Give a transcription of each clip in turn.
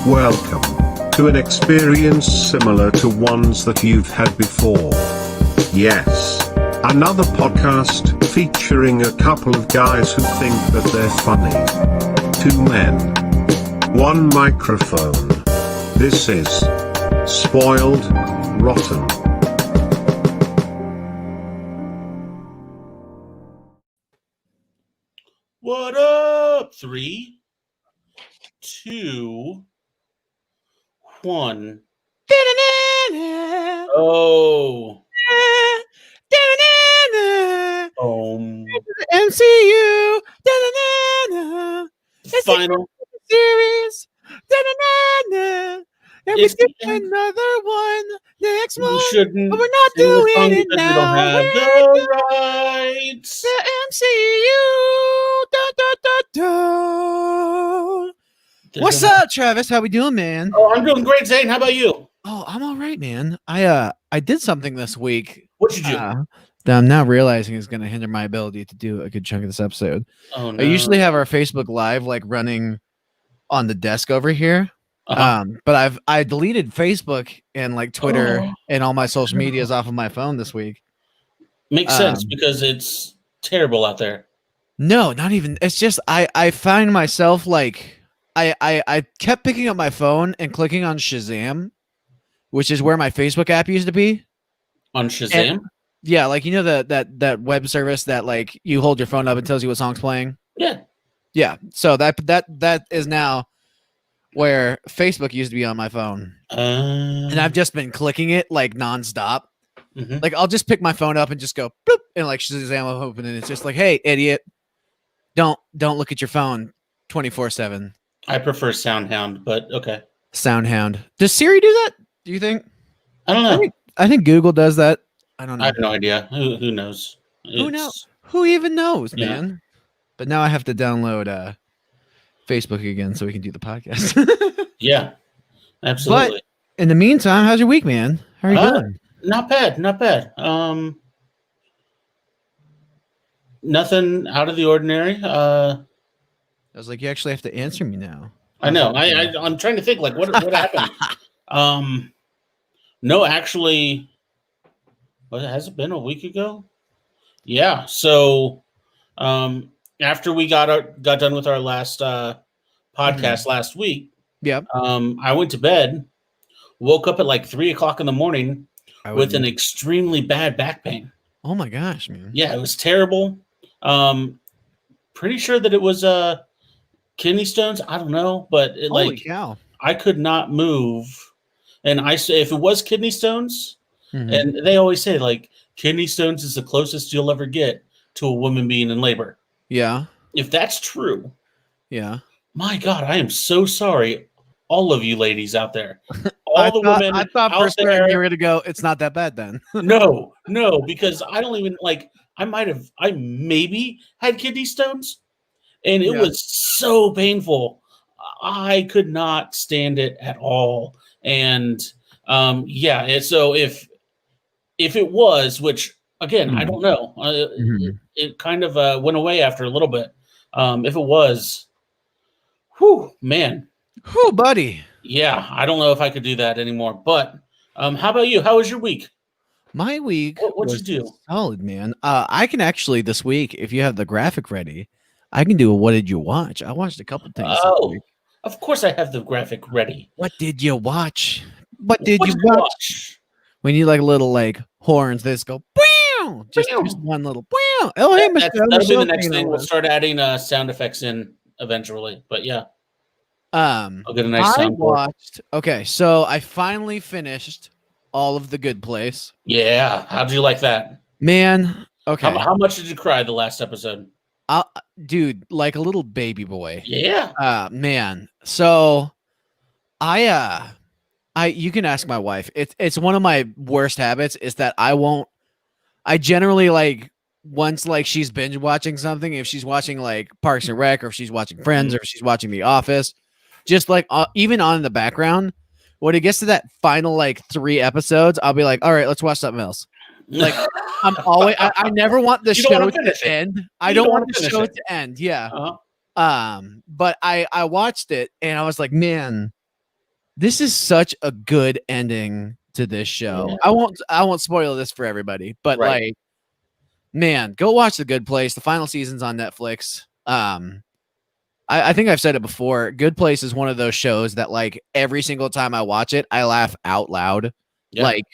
Welcome to an experience similar to ones that you've had before. Yes, another podcast featuring a couple of guys who think that they're funny. Two men, one microphone. This is Spoiled Rotten. What up? 3, 2, 1. Oh. MCU. Final Series. And we It's get the end. another one next We month. shouldn't. But we're not sing the doing song it because now. We don't have the rights. The MCU. What's up, Travis? How we doing, man? Oh, I'm doing great, Zane. How about you? Oh, I'm all right, man. I did something this week What'd you do? that I'm now realizing is going to hinder my ability to do a good chunk of this episode. Oh no. I usually have our Facebook Live like running on the desk over here. But I deleted Facebook and like Twitter and all my social medias off of my phone this week. Makes sense because it's terrible out there. No, not even. It's just I find myself like I kept picking up my phone and clicking on Shazam, which is where my Facebook app used to be. On Shazam? And, yeah, like you know that web service that like you hold your phone up and tells you what song's playing. Yeah. Yeah. So that is now where Facebook used to be on my phone. And I've just been clicking it like nonstop. Mhm. Like I'll just pick my phone up and just go bloop, and like Shazam will open and it's just like, hey, idiot, don't look at your phone 24/7. I prefer Soundhound, but okay. Soundhound. Does Siri do that? Do you think? I don't know. I think Google does that. I don't know. I have no idea. Who knows? Who knows? Who even knows, Yeah. man? But now I have to download Facebook again so we can do the podcast. Yeah, absolutely. But in the meantime, how's your week, man? How are you doing? Not bad, not bad. Nothing out of the ordinary. I was like, you actually have to answer me now. I know. I'm trying to think like what happened. No, actually, has it been a week ago? Yeah. So, after we got done with our last podcast last week, Yep. I went to bed, woke up at like 3 o'clock in the morning with an extremely bad back pain. Oh my gosh, man. Yeah, it was terrible. Pretty sure that it was kidney stones. I don't know, but Holy cow. I could not move. And I say if it was kidney stones, and they always say like kidney stones is the closest you'll ever get to a woman being in labor. Yeah. If that's true, Yeah. my God, I am so sorry, all of you ladies out there. I Women thought for a out second there. you were gonna go, it's not that bad then. No, because I don't even like. I maybe had kidney stones, and it was so painful. I could not stand it at all. And so if it was, which again I don't know, it kind of went away after a little bit. If it was, man, buddy. yeah, I don't know if I could do that anymore. But how about you? How was your week? My week What'd was you do? solid, man. I can actually this week, if you have the graphic ready, I can do a what did you watch? I watched a couple things. Oh, of course I have the graphic ready. What did you watch? What did you watch? We need like little like horns. This go bow. Just one little bow. Oh, hey, that'll be the next thing. We'll start adding sound effects in eventually. But yeah, I'll get a nice soundboard. Watched. Okay, so I finally finished all of The Good Place. Yeah, how'd you like that, man? Okay, how much did you cry the last episode? Dude, like a little baby boy. Yeah. Man. So I you can ask my wife. It's one of my worst habits is that I generally like once like she's binge watching something, if she's watching like Parks and Rec or if she's watching Friends or if she's watching The Office, just like even on in the background, when it gets to that final like 3 episodes, I'll be like, all right, let's watch something else. Like I'm always I never want the show to end. I don't want the show to end. Yeah. But I watched it and I was like, man, This is such a good ending to this show. Yeah. I won't spoil this for everybody, but Right. like, man, go watch The Good Place. The final season's on Netflix. I think I've said it before. Good Place is one of those shows that like every single time I watch it, I laugh out loud. Yeah. Like,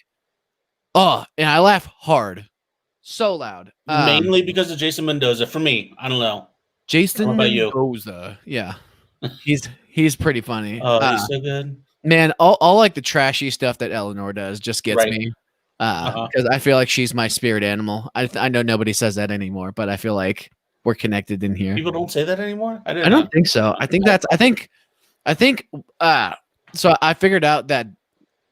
oh, and I laugh hard. So loud. Mainly because of Jason Mendoza. For me, I don't know. Jason How about you? Mendoza. Yeah. He's pretty funny. Oh, he's so good. Man, all like the trashy stuff that Eleanor does just gets Right. me. Because I feel like she's my spirit animal. I know nobody says that anymore, but I feel like we're connected in here. People don't say that anymore. I don't think so. I think so I figured out that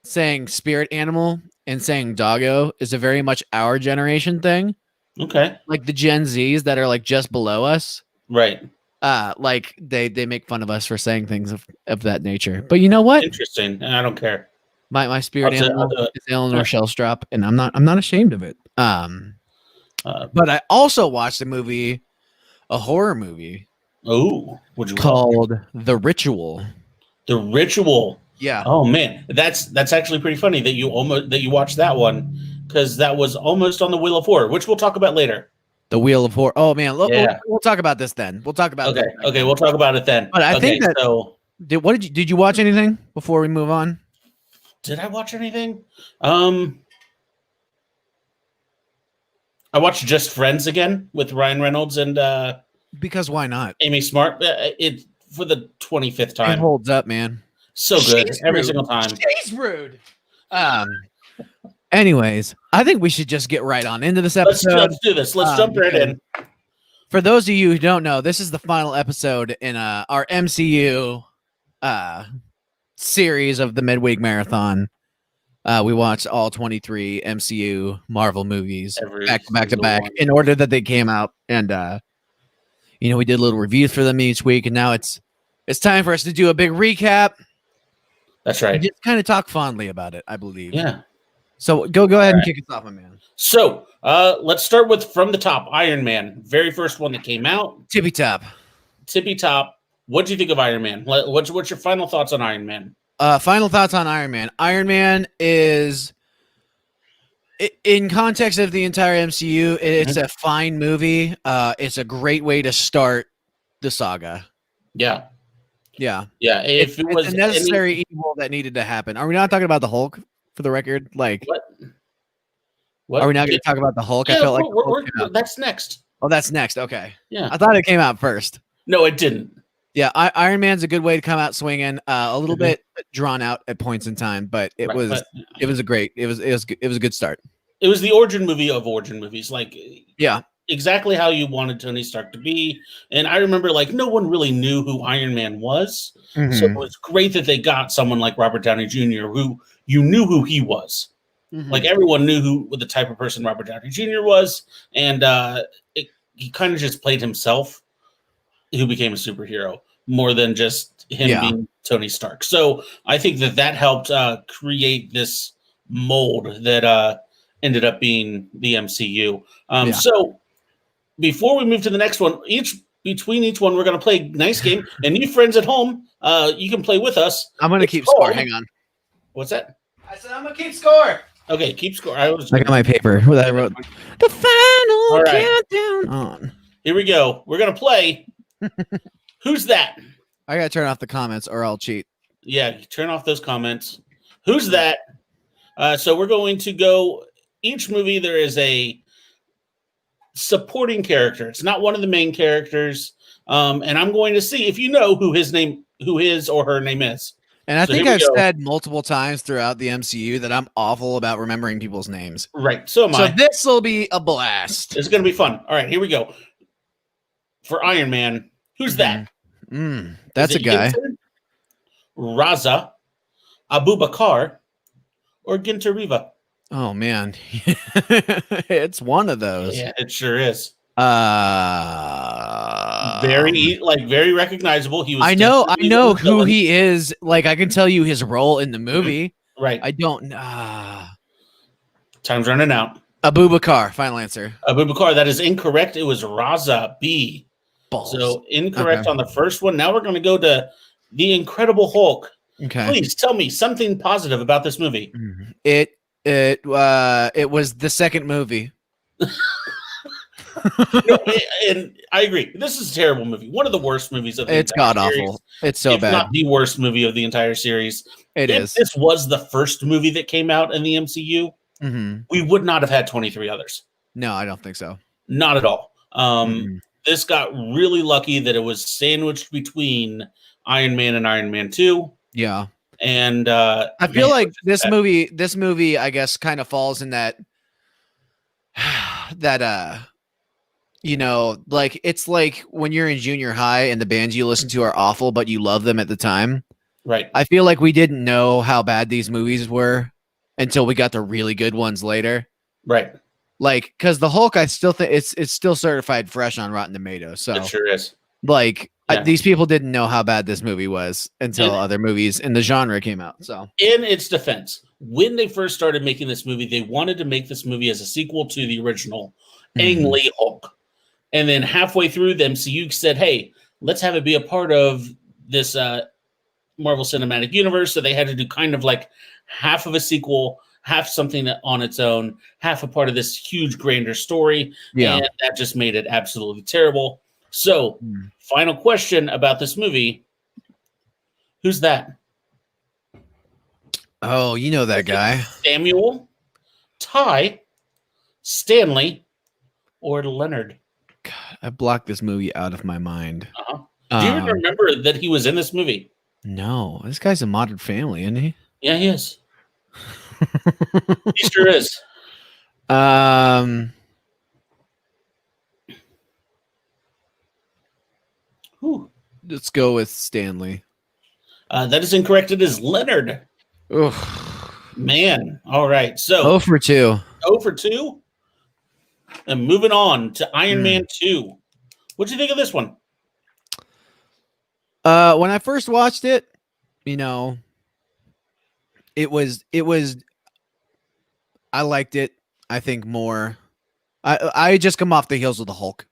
saying spirit animal and saying doggo is a very much our generation thing. Okay. Like the Gen Zs that are like just below us. Right. Like they make fun of us for saying things of that nature. But you know what? Interesting. And I don't care. My spirit I'll animal do it. is Eleanor Shellstrop, and I'm not ashamed of it. But I also watched a horror movie. Oh, would you called The Ritual? The Ritual. Yeah. Oh man, that's actually pretty funny that you watched that one, because that was almost on the Wheel of Horror, which we'll talk about later. The Wheel of Horror. Oh man, look, Yeah. we'll talk about this then. We'll talk about Okay, we'll talk about it then. But I think that so. Did you watch anything before we move on? Did I watch anything? I watched Just Friends again with Ryan Reynolds and because why not? Amy Smart. It for the 25th time. It holds up, man. So good every single time. She's rude. Anyways, I think we should just get right on into this episode. Let's do this. Let's jump right in. For those of you who don't know, this is the final episode in our MCU series of the Midweek Marathon. We watched all 23 MCU Marvel movies back to back in order that they came out, and we did little reviews for them each week, and now it's time for us to do a big recap. That's right. And just kind of talk fondly about it, I believe. Yeah. So go ahead and kick us off, my man. So let's start with from the top. Iron Man, very first one that came out. Tippy top. What do you think of Iron Man? What's your final thoughts on Iron Man? Final thoughts on Iron Man. Iron Man is, in context of the entire MCU, it's a fine movie. It's a great way to start the saga. Yeah. If it was a necessary evil that needed to happen. Are we not talking about the Hulk, for the record? Like, what? Are we not going to talk about the Hulk? Yeah, I felt like that's next. Oh, that's next. Okay. Yeah. I thought it came out first. No, it didn't. Yeah, Iron Man's a good way to come out swinging. A little bit drawn out at points in time, but it was a good start. It was the origin movie of origin movies, like exactly how you wanted Tony Stark to be. And I remember, like, no one really knew who Iron Man was, so it was great that they got someone like Robert Downey Jr., who you knew who he was. Like, everyone knew who the type of person Robert Downey Jr. was, and he kind of just played himself, who became a superhero, more than just him being Tony Stark. So I think that helped create this mold that ended up being the MCU. So before we move to the next one, between each one, we're going to play a nice game. And you friends at home, you can play with us. I'm going to keep score. Hang on. What's that? I said I'm going to keep score. Okay, keep score. I got my paper where I wrote the final countdown on. Here we go. We're going to play. Who's that? I got to turn off the comments or I'll cheat. Yeah, turn off those comments. Who's that? So we're going to go. Each movie, there is a supporting character. It's not one of the main characters. And I'm going to see if you know who his or her name is. And I think I've said multiple times throughout the MCU that I'm awful about remembering people's names. Right. So am I. So this will be a blast. It's going to be fun. All right, here we go. For Iron Man, who's that? That's a guy. Yinsen, Raza, Abubakar, or Ginter Riva? Oh man, it's one of those. Yeah, it sure is. Very recognizable. He was. I know who he is. Like, I can tell you his role in the movie. Right. I don't. Time's running out. Abubakar. Final answer. Abubakar. That is incorrect. It was Raza B. Balls. So incorrect on the first one. Now we're going to go to the Incredible Hulk. Okay. Please tell me something positive about this movie. It was the second movie. No, and I agree. This is a terrible movie. One of the worst movies of the It's entire god series, awful. It's so if bad. not the worst movie of the entire series. It If is. this was the first movie that came out in the MCU, we would not have had 23 others. No, I don't think so. Not at all. This got really lucky that it was sandwiched between Iron Man and Iron Man 2. Yeah. And I feel like this movie, I guess, kind of falls in that you know, like it's like when you're in junior high and the bands you listen to are awful, but you love them at the time. Right. I feel like we didn't know how bad these movies were until we got the really good ones later. Right. Like, because the Hulk, I still think it's still certified fresh on Rotten Tomatoes. So it sure is. Like, Yeah. these people didn't know how bad this movie was until other movies in the genre came out. So, in its defense, when they first started making this movie, they wanted to make this movie as a sequel to the original Ang Lee Hulk. And then halfway through, the MCU said, hey, let's have it be a part of this Marvel Cinematic Universe. So they had to do kind of like half of a sequel, half something on its own, half a part of this huge, grander story. Yeah. And that just made it absolutely terrible. So, final question about this movie. Who's that? oh, you know that guy. Samuel, Ty, Stanley, or Leonard? I blocked this movie out of my mind. Do you even remember that he was in this movie? No, this guy's a Modern Family, isn't he? Yeah, he is. He sure is. Whew. Let's go with Stanley. That is incorrect. It is Leonard. Ugh. Man. All right. So 0 for 2. 0 for 2. And moving on to Iron Man 2. What'd you think of this one? When I first watched it, you know, it was I liked it, I think, more. I had just come off the heels of the Hulk.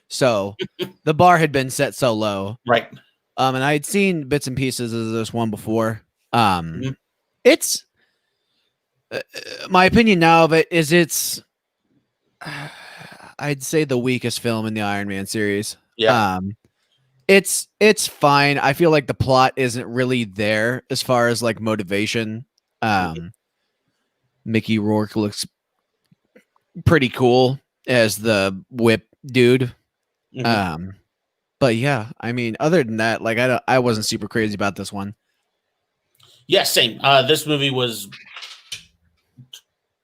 So the bar had been set so low. Right. And I had seen bits and pieces of this one before. It's my opinion now of it is it's I'd say the weakest film in the Iron Man series. Yeah. It's fine. I feel like the plot isn't really there as far as like motivation. Mickey Rourke looks pretty cool as the whip dude. But yeah, I mean, other than that, like I wasn't super crazy about this one. Yeah, same. This movie was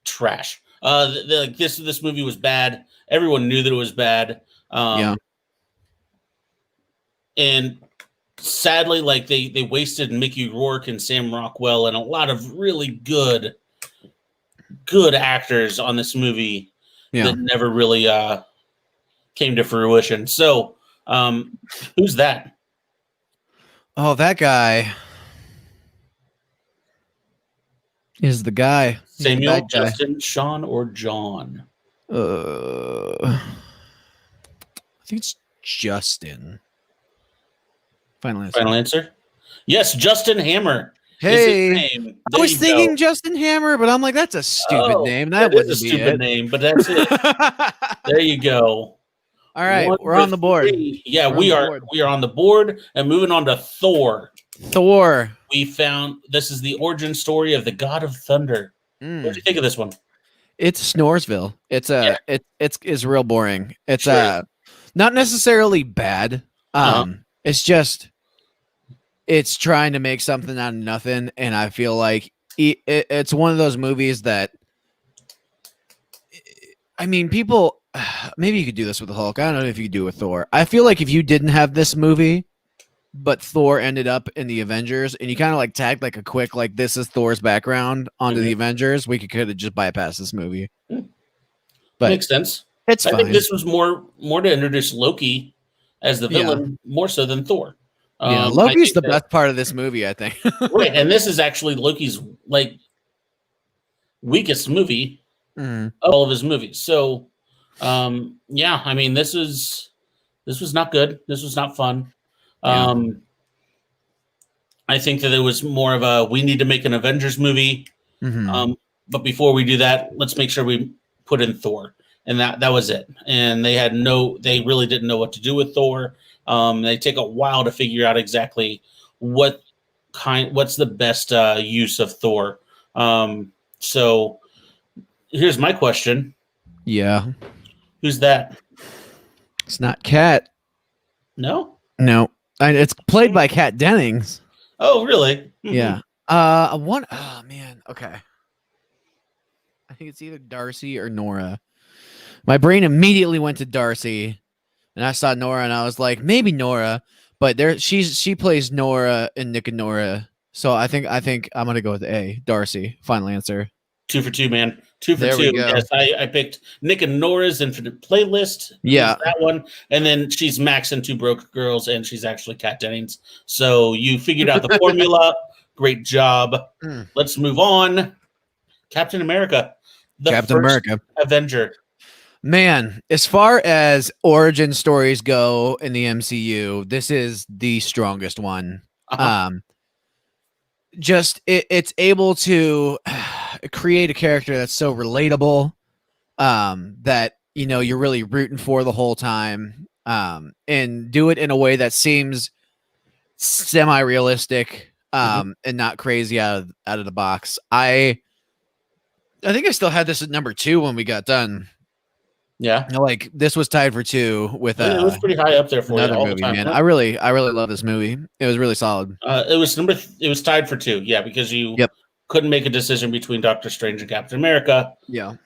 trash. This movie was bad. Everyone knew that it was bad. Yeah. And sadly, like they wasted Mickey Rourke and Sam Rockwell and a lot of really good actors on this movie that never really came to fruition. So, who's that? Oh, that guy is the guy. Samuel, Justin, Sean, or John? I think it's Justin. Final answer. Final answer? Yes, Justin Hammer. Hey, is his name. I was thinking Justin Hammer, but I'm like, that's a stupid name. That is a wouldn't be stupid it. name, but that's it. There you go. All right, 1 we're on the board. 3. Yeah, We're we on the are. board. We are on the board, and moving on to Thor. Thor. We found this is the origin story of the God of Thunder. What do you think of this one? It's Snoresville. It's real boring. It's Sure. Not necessarily bad. It's just it's trying to make something out of nothing, and I feel like it's one of those movies that I mean, people maybe you could do this with the Hulk. I don't know if you could do it with Thor. I feel like if you didn't have this movie, but Thor ended up in the Avengers, and you kind of like tagged like a quick like this is Thor's background onto the Avengers, we could have just bypassed this movie. But Makes sense. it's I fine. think this was more to introduce Loki as the villain more so than Thor. Yeah, Loki's the best part of this movie, I think. Right, and this is actually Loki's like weakest movie of all of his movies. So, yeah, I mean, this was not good. This was not fun. I I think that it was more of a we need to make an Avengers movie. Mhm. But before we do that, let's make sure we put in Thor, and that was it. And they really didn't know what to do with Thor. They take a while to figure out exactly what's the best use of Thor. So here's my question: Yeah. Who's that? It's not Kat. No. No. It's played by Kat Dennings. Oh, really? Mhm. Yeah. Oh man. Okay. I think it's either Darcy or Nora. My brain immediately went to Darcy, and I saw Nora, and I was like, maybe Nora. But she plays Nora in Nick and Nora, so I think I'm gonna go with A. Darcy. Final answer. 2 for 2, man. 2 for There 2. we go. Yes, I picked Nick and Nora's Infinite Playlist. Yeah. That one. And then she's Max and Two Broke Girls, and she's actually Kat Dennings. So you figured out the formula. Great job. Mm. Let's move on. Captain America. Captain America. Avenger. Man, as far as origin stories go in the MCU, this is the strongest one. Uh-huh. It's able to create a character that's so relatable, that you're really rooting for the whole time, and do it in a way that seems semi-realistic, and not crazy out of the box. I think I still had this at number 2 when we got done. Yeah, like this was tied for 2 with it was pretty high up there for another you all movie, the time. man. Huh? I really love this movie. It was really solid. It was tied for 2, yeah, because you couldn't make a decision between Doctor Strange and Captain America. Yeah.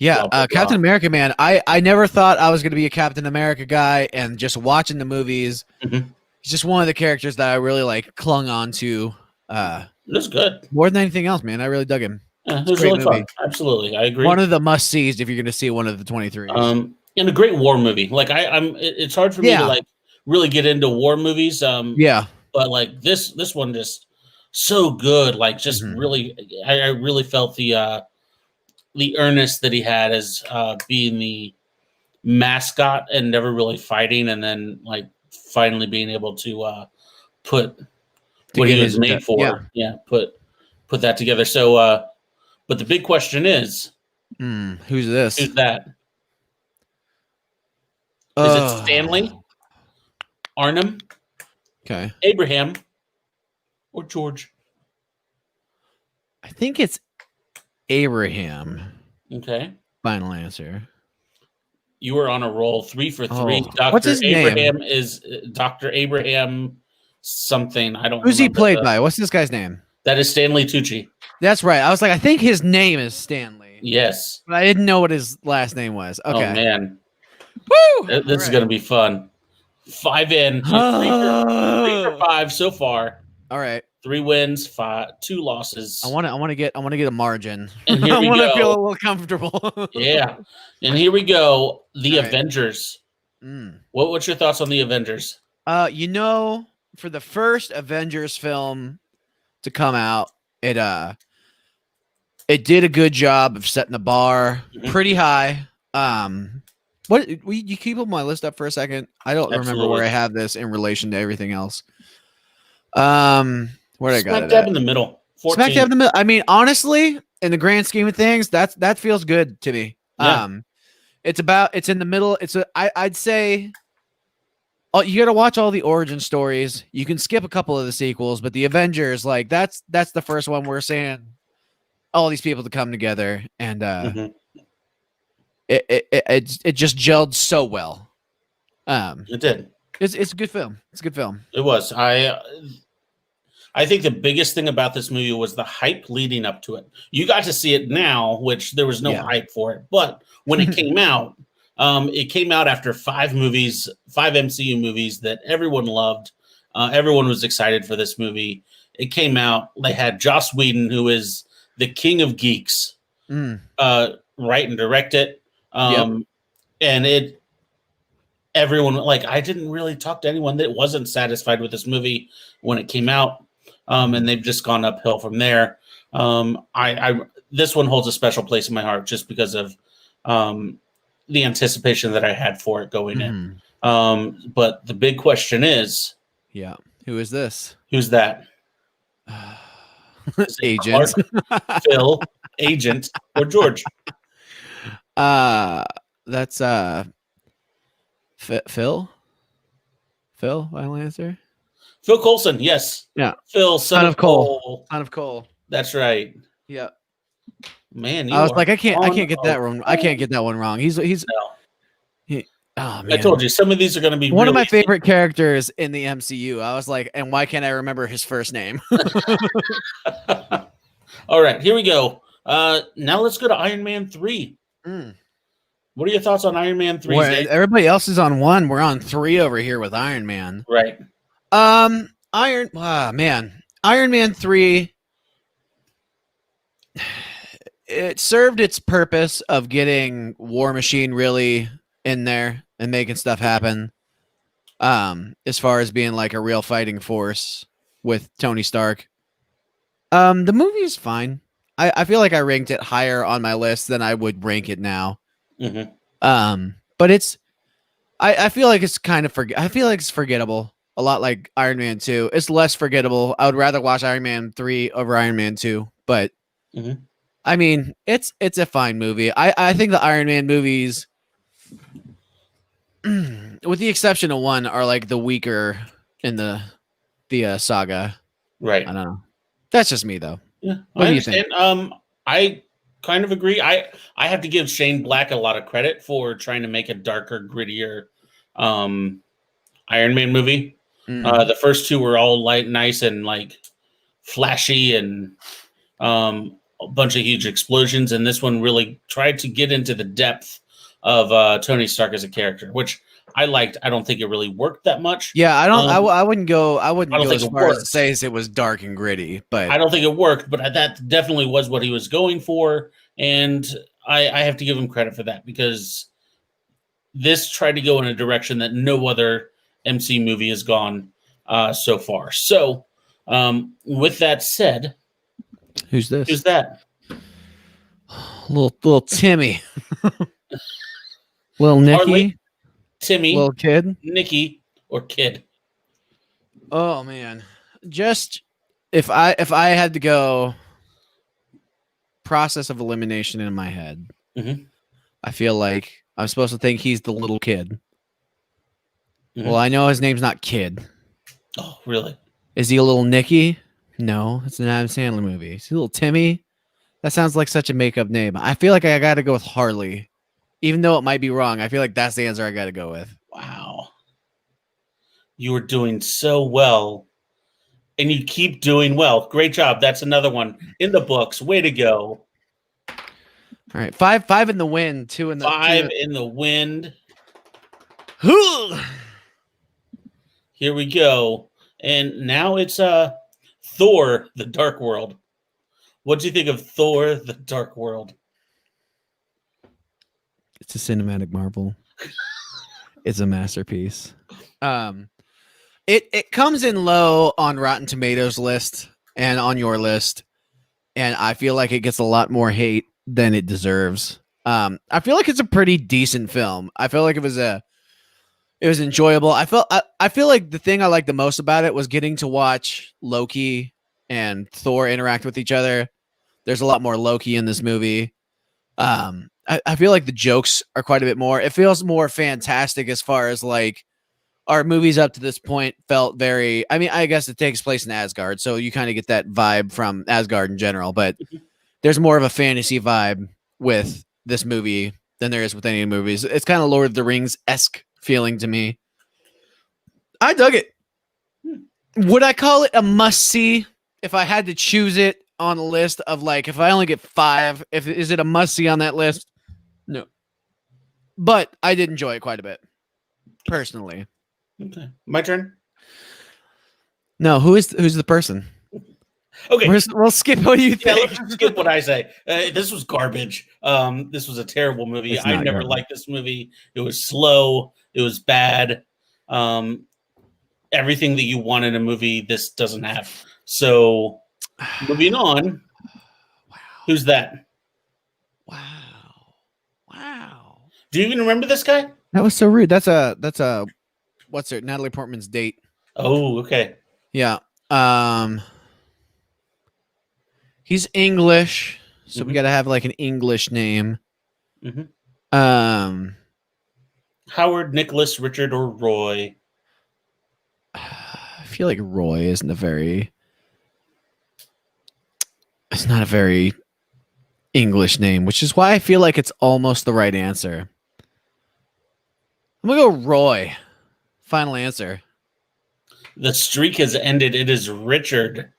Blah, blah, Captain blah. America, man. I never thought I was going to be a Captain America guy, and just watching the movies, he's just one of the characters that I really clung on to. It was good. More than anything else, man. I really dug him. Yeah, it was really fun. Absolutely, I agree. One of the must-sees if you're going to see one of the 23. And a great war movie. Like it's hard for me to really get into war movies. But like this one just so good. Like just really, I really felt the earnest that he had as being the mascot and never really fighting, and then like finally being able to put what he was made for. Yeah, put that together. So, but the big question is, who's this? Who's that? Is it Stanley, Arnhem, okay, Abraham, or George? I think it's Abraham. Okay. Final answer. You were on a roll. 3 for 3. What's his Abraham name? is Dr. Abraham something. I don't know. Who's he played by? What's this guy's name? That is Stanley Tucci. That's right. I was like, I think his name is Stanley. Yes. But I didn't know what his last name was. Okay. Oh, man. Woo! This is going to be fun. 5 in. 3 for 5 so far. All right. 3 wins, 2 losses. I want to get a margin. And here I we want to go. feel a little comfortable. Yeah. And here we go. The Avengers. What's your thoughts on the Avengers? For the first Avengers film to come out, it did a good job of setting the bar pretty high. What you keep my list up for a second? I don't remember where I have this in relation to everything else. Where I got it? Smack dab in the middle. 14. Smack dab in the middle. I mean, honestly, in the grand scheme of things, that feels good to me. Yeah. It's in the middle. I'd say you got to watch all the origin stories. You can skip a couple of the sequels, but the Avengers, like that's the first one we're seeing all these people to come together, and it just gelled so well. It did. It's a good film. It's a good film. It was. I think the biggest thing about this movie was the hype leading up to it. You got to see it now, which there was no hype for it. But when it came out after 5 MCU movies that everyone loved. Everyone was excited for this movie. It came out. They had Joss Whedon, who is the king of geeks, write and direct it. And everyone, like, I didn't really talk to anyone that wasn't satisfied with this movie when it came out. And they've just gone uphill from there. This one holds a special place in my heart just because of the anticipation that I had for it going in. But the big question is, Who is this? Who's that? Is it Agent. Clark, Phil, Agent, or George? That's Phil. Phil, final answer. Phil Coulson, yes. Yeah. Phil, son of Cole. Son of Cole. That's right. Yeah. Man, I was like, I can't get that on wrong. I can't get that one wrong. He's No. oh man. I told you some of these are going to be one of really my favorite characters in the MCU. I was like, and why can't I remember his first name? All right, here we go. Now let's go to Iron Man 3. What are your thoughts on Iron Man 3? Everybody else is on 1. We're on 3 over here with Iron Man. Right. Iron Man 3. It served its purpose of getting War Machine really in there and making stuff happen. As far as being like a real fighting force with Tony Stark. The movie is fine. I feel like I ranked it higher on my list than I would rank it now. Mm-hmm. But it's I feel like it's kind of I feel like it's forgettable. A lot like Iron Man 2. It's less forgettable. I would rather watch Iron Man 3 over Iron Man 2, but I mean, it's a fine movie. I think the Iron Man movies, with the exception of 1, are like the weaker in the saga. Right. I don't know. That's just me though. Yeah, What I do you understand. I kind of agree. I have to give Shane Black a lot of credit for trying to make a darker, grittier Iron Man movie. The first 2 were all nice and like flashy and a bunch of huge explosions, and this one really tried to get into the depth of Tony Stark as a character, which I liked. I don't think it really worked that much. Yeah, I wouldn't go as it far as to worked. say it was dark and gritty, but I don't think it worked, but that definitely was what he was going for, and I have to give him credit for that because this tried to go in a direction that no other MC movie has gone so far. So, with that said, who's this? who's that? Little Timmy. Little Nicky. Harley, Timmy, Little kid. Nikki, or Kid? Oh man. Just if I had to go process of elimination in my head, I feel like I'm supposed to think he's the little kid. Well, I know his name's not Kid. Oh, really? Is he a little Nicky? No, it's an Adam Sandler movie. Is he a little Timmy? That sounds like such a make-up name. I feel like I got to go with Harley. Even though it might be wrong, I feel like that's the answer I got to go with. Wow. You were doing so well. And you keep doing well. Great job. That's another one in the books. Way to go. All right. Five in the wind. 2 in the... 5 in the wind. Here we go. And now it's Thor, The Dark World. What do you think of Thor, The Dark World? It's a cinematic marvel. It's a masterpiece. It comes in low on Rotten Tomatoes list and on your list, and I feel like it gets a lot more hate than it deserves. I feel like it's a pretty decent film. I feel like it was enjoyable. I feel like the thing I liked the most about it was getting to watch Loki and Thor interact with each other. There's a lot more Loki in this movie. I feel like the jokes are quite a bit more. It feels more fantastic as far as like our movies up to this point felt very. I mean, I guess it takes place in Asgard, so you kind of get that vibe from Asgard in general. But there's more of a fantasy vibe with this movie than there is with any of the movies. It's kind of Lord of the Rings-esque feeling to me. I dug it. Would I call it a must-see if I had to choose it on a list of like, if I only get 5, is it a must-see on that list? No. But I did enjoy it quite a bit, personally. Okay. My turn? No, who's the person? Okay. We'll skip what you Yeah, think. let's skip what I say. This was garbage. This was a terrible movie. I never garbage. liked this movie. It was slow. It was bad. Everything that you want in a movie, this doesn't have. So, moving on. Wow. Who's that? Wow. Do you even remember this guy? That was so rude. That's a what's her Natalie Portman's date. Oh, okay. Yeah. He's English, so we got to have like an English name. Howard, Nicholas, Richard, or Roy? I feel like Roy isn't it's not a very English name, which is why I feel like it's almost the right answer. I'm gonna go Roy. Final answer. The streak has ended. It is Richard.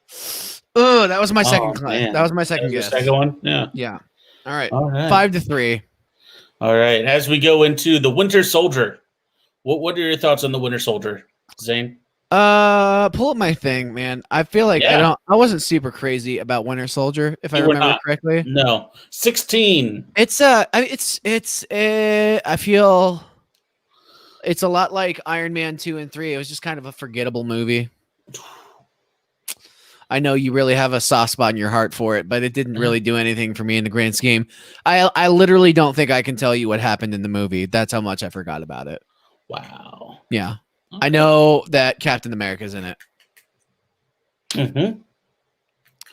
Oh, that was my second man. That was my second Your guess. second one? Yeah. Yeah. All right. All right. 5-3. All right. As we go into the Winter Soldier, what are your thoughts on the Winter Soldier, Zane? Pull up my thing, man. I feel like Yeah. I wasn't super crazy about Winter Soldier, if I remember correctly. No. 16. I feel it's a lot like Iron Man 2 and 3. It was just kind of a forgettable movie. I know you really have a soft spot in your heart for it, but it didn't really do anything for me in the grand scheme. I literally don't think I can tell you what happened in the movie. That's how much I forgot about it. Wow. Yeah. Okay. I know that Captain America's in it. Mm-hmm.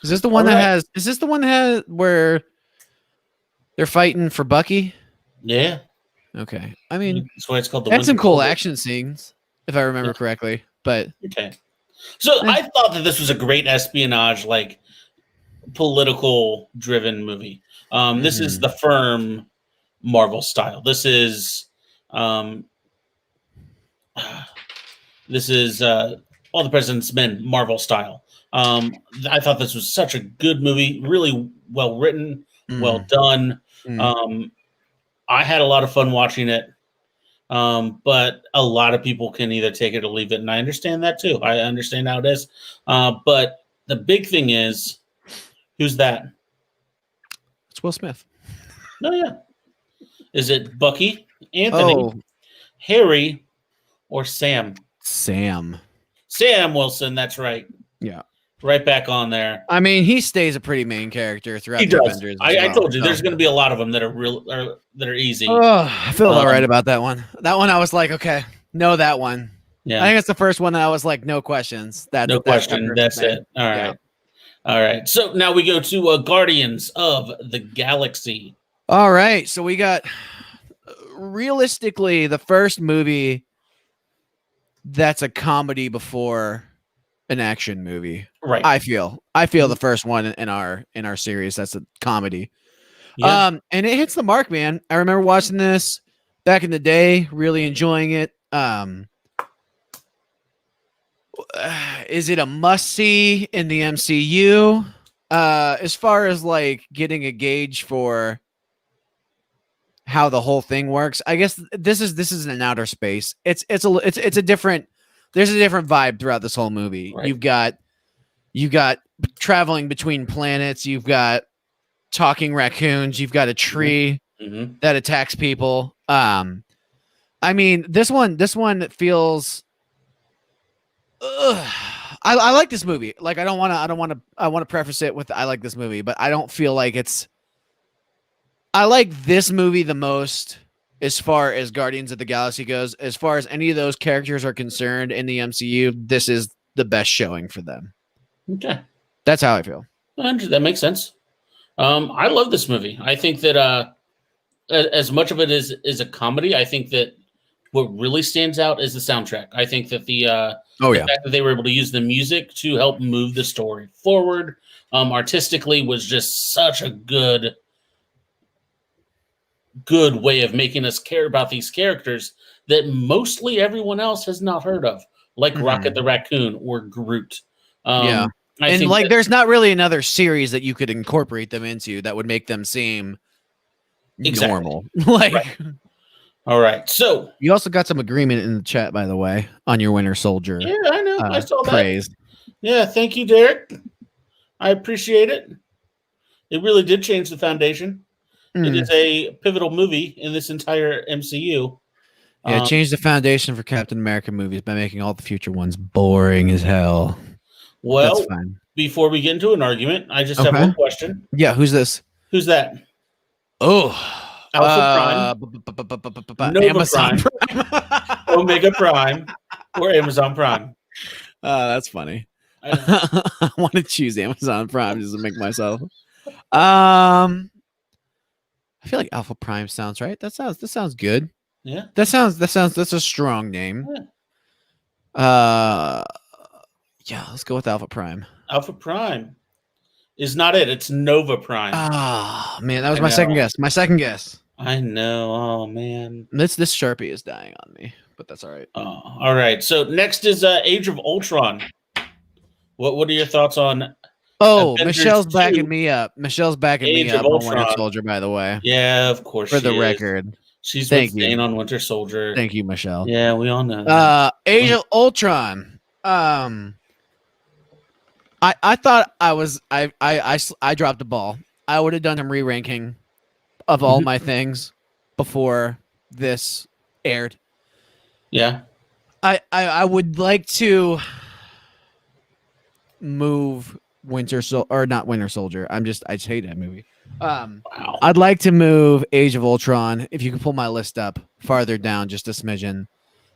Is this the one is this the one that has where they're fighting for Bucky? Yeah. Okay. I mean, that's why it's called the Winter some cool Soldier. Action scenes, if I remember correctly. But okay. So I thought that this was a great espionage, like political driven movie. This is the firm Marvel style. This is All the President's Men Marvel style. I thought this was such a good movie, really well written, well done. I had a lot of fun watching it. But a lot of people can either take it or leave it, and I understand that too. I understand how it is. But the big thing is, who's that? It's Will Smith. Oh yeah. Is it Bucky, Anthony, Harry, or Sam? Sam Wilson. That's right. Yeah. Right back on there. I mean, he stays a pretty main character throughout the Avengers. I told you, there's going to be a lot of them that are real, that are easy. Oh, I feel all right about that one. That one, I was like, okay, know that one. Yeah, I think it's the first one that I was like, no questions. No question. That's it. All right. Yeah. All right. So now we go to Guardians of the Galaxy. All right. So we got realistically the first movie that's a comedy before an action movie. Right. I feel the first one in our series that's a comedy. Yeah. And it hits the mark, man. I remember watching this back in the day, really enjoying it. Is it a must-see in the MCU? As far as like getting a gauge for how the whole thing works, I guess this is an outer space. It's a different. There's a different vibe throughout this whole movie. Right. You've got traveling between planets. You've got talking raccoons. You've got a tree that attacks people. I mean, this one feels. I like this movie. Like, I want to preface it with I like this movie, but I don't feel like it's. I like this movie the most as far as Guardians of the Galaxy goes. As far as any of those characters are concerned in the MCU, this is the best showing for them. Okay, that's how I feel. That makes sense. I love this movie. I think that as much of it is a comedy, I think that what really stands out is the soundtrack. I think that the fact that they were able to use the music to help move the story forward artistically was just such a good way of making us care about these characters that mostly everyone else has not heard of, like Rocket the Raccoon or Groot. And like, there's not really another series that you could incorporate them into that would make them seem normal. Like, right. All right. So you also got some agreement in the chat, by the way, on your Winter Soldier. Yeah, I know. I saw that. Praise. Yeah, thank you, Derek. I appreciate it. It really did change the foundation. It is a pivotal movie in this entire MCU. Yeah, change the foundation for Captain America movies by making all the future ones boring as hell. Well, that's fine. Before we get into an argument, I just have one question. Yeah, who's this? Who's that? Oh, Alpha Prime, Nova Amazon Prime, Omega Prime, or Amazon Prime. That's funny. I know. I want to choose Amazon Prime just to make myself. I feel like Alpha Prime sounds right. That sounds good. Yeah. That's a strong name. Yeah. Yeah, let's go with Alpha Prime. Alpha Prime is not it. It's Nova Prime. Ah, man, that was I my second know. guess. My second guess. I know. Oh man. This Sharpie is dying on me, but that's all right. All right. So next is Age of Ultron. What are your thoughts on? Oh, Avengers Michelle's 2, backing me up. Michelle's backing Age me of up on Winter Ultron. Soldier, by the way. Yeah, of course. For the she is. record. She's Thank with you. Zane on Winter Soldier. Thank you, Michelle. Yeah, we all know that. Age of Ultron. I thought I dropped the ball. I would have done some re-ranking of all my things before this aired. Yeah. I would like to move not Winter Soldier. I just hate that movie. Wow. I'd like to move Age of Ultron. If you could pull my list up farther down, just a smidgen.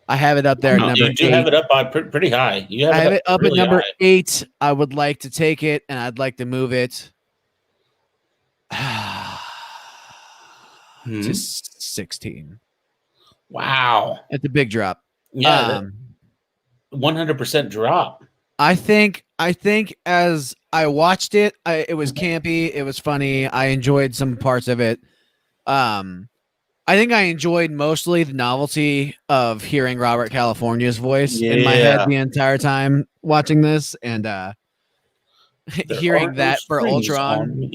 I have it up there at number You do 8. have it up by pretty high. I have it up really at number high. 8. I would like to take it, and I'd like to move it to 16. Wow. It's a big drop. Yeah. 100% drop. I think as I watched it, it was campy. It was funny. I enjoyed some parts of it. I think I enjoyed mostly the novelty of hearing Robert California's voice in my head the entire time watching this, and hearing that for Ultron.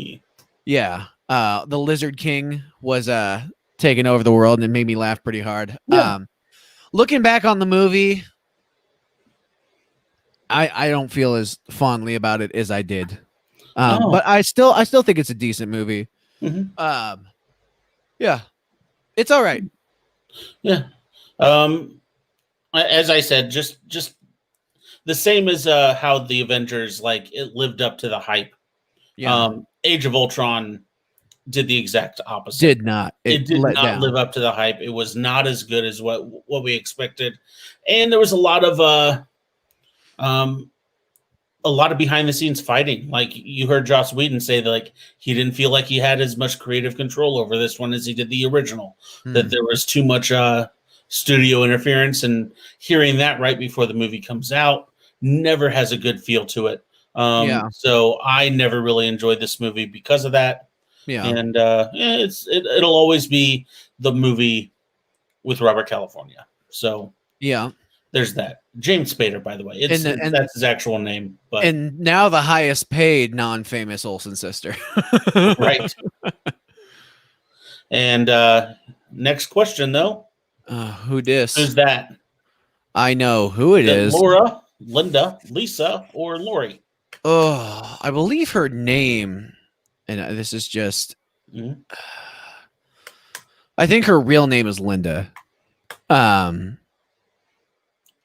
Yeah, the Lizard King was taking over the world, and it made me laugh pretty hard. Yeah. Looking back on the movie, I don't feel as fondly about it as I did, but I still think it's a decent movie. Mm-hmm. Yeah, it's all right. Yeah. As I said, just the same as how the Avengers, like, it lived up to the hype. Yeah. Age of Ultron did the exact opposite. Did not. It did not live up to the hype. It was not as good as what we expected, and there was a lot of behind the scenes fighting. Like, you heard Joss Whedon say that, like, he didn't feel like he had as much creative control over this one as he did the original. That there was too much studio interference, and hearing that right before the movie comes out never has a good feel to it. So I never really enjoyed this movie because of that. Yeah. And it'll always be the movie with Robert California. So yeah. There's that. James Spader, by the way. That's his actual name. But and now the highest paid non-famous Olsen sister. Right. And next question, though. Who dis? Who's that? I know who it is. Laura, Linda, Lisa, or Lori? Oh, I believe her name, and this is just... I think her real name is Linda.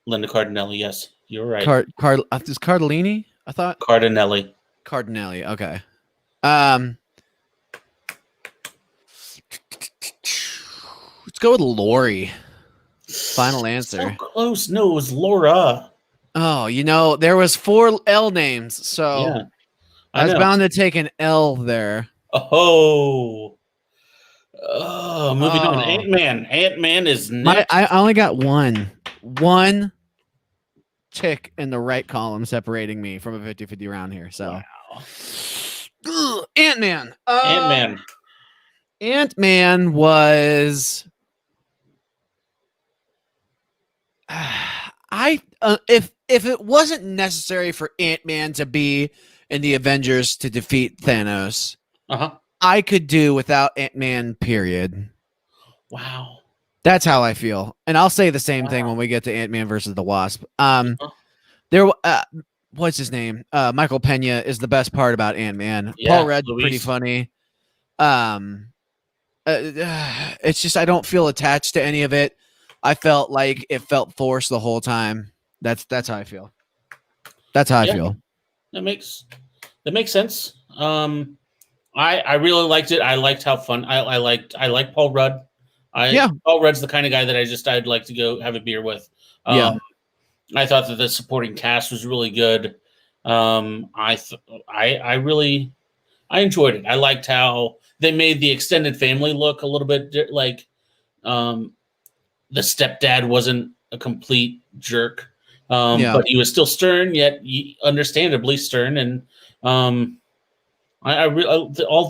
Linda Cardinelli, yes. You're right. Is Cardellini? I thought Cardinelli. Okay. Let's go with Lori. Final answer. So close. No, it was Laura. Oh, there was 4 L names, so yeah, I was bound to take an L there. Moving on. Ant-Man. Ant-Man is next. I only got one tick in the right column separating me from a 50-50 round here. So wow. Ant-Man. Ant-Man was if it wasn't necessary for Ant-Man to be in the Avengers to defeat Thanos, I could do without Ant-Man, period. Wow. That's how I feel. And I'll say the same thing when we get to Ant-Man versus the Wasp. What's his name? Michael Pena is the best part about Ant-Man. Yeah, Paul Rudd's pretty funny. It's just I don't feel attached to any of it. I felt like it felt forced the whole time. That's how I feel. That's how I feel. That makes sense. I really liked it. I liked how fun. I like Paul Rudd. Paul Rudd's the kind of guy that I'd like to go have a beer with. I thought that the supporting cast was really good. I really I enjoyed it. I liked how they made the extended family look a little bit like um, the stepdad wasn't a complete jerk, but he was still stern, yet understandably stern. And all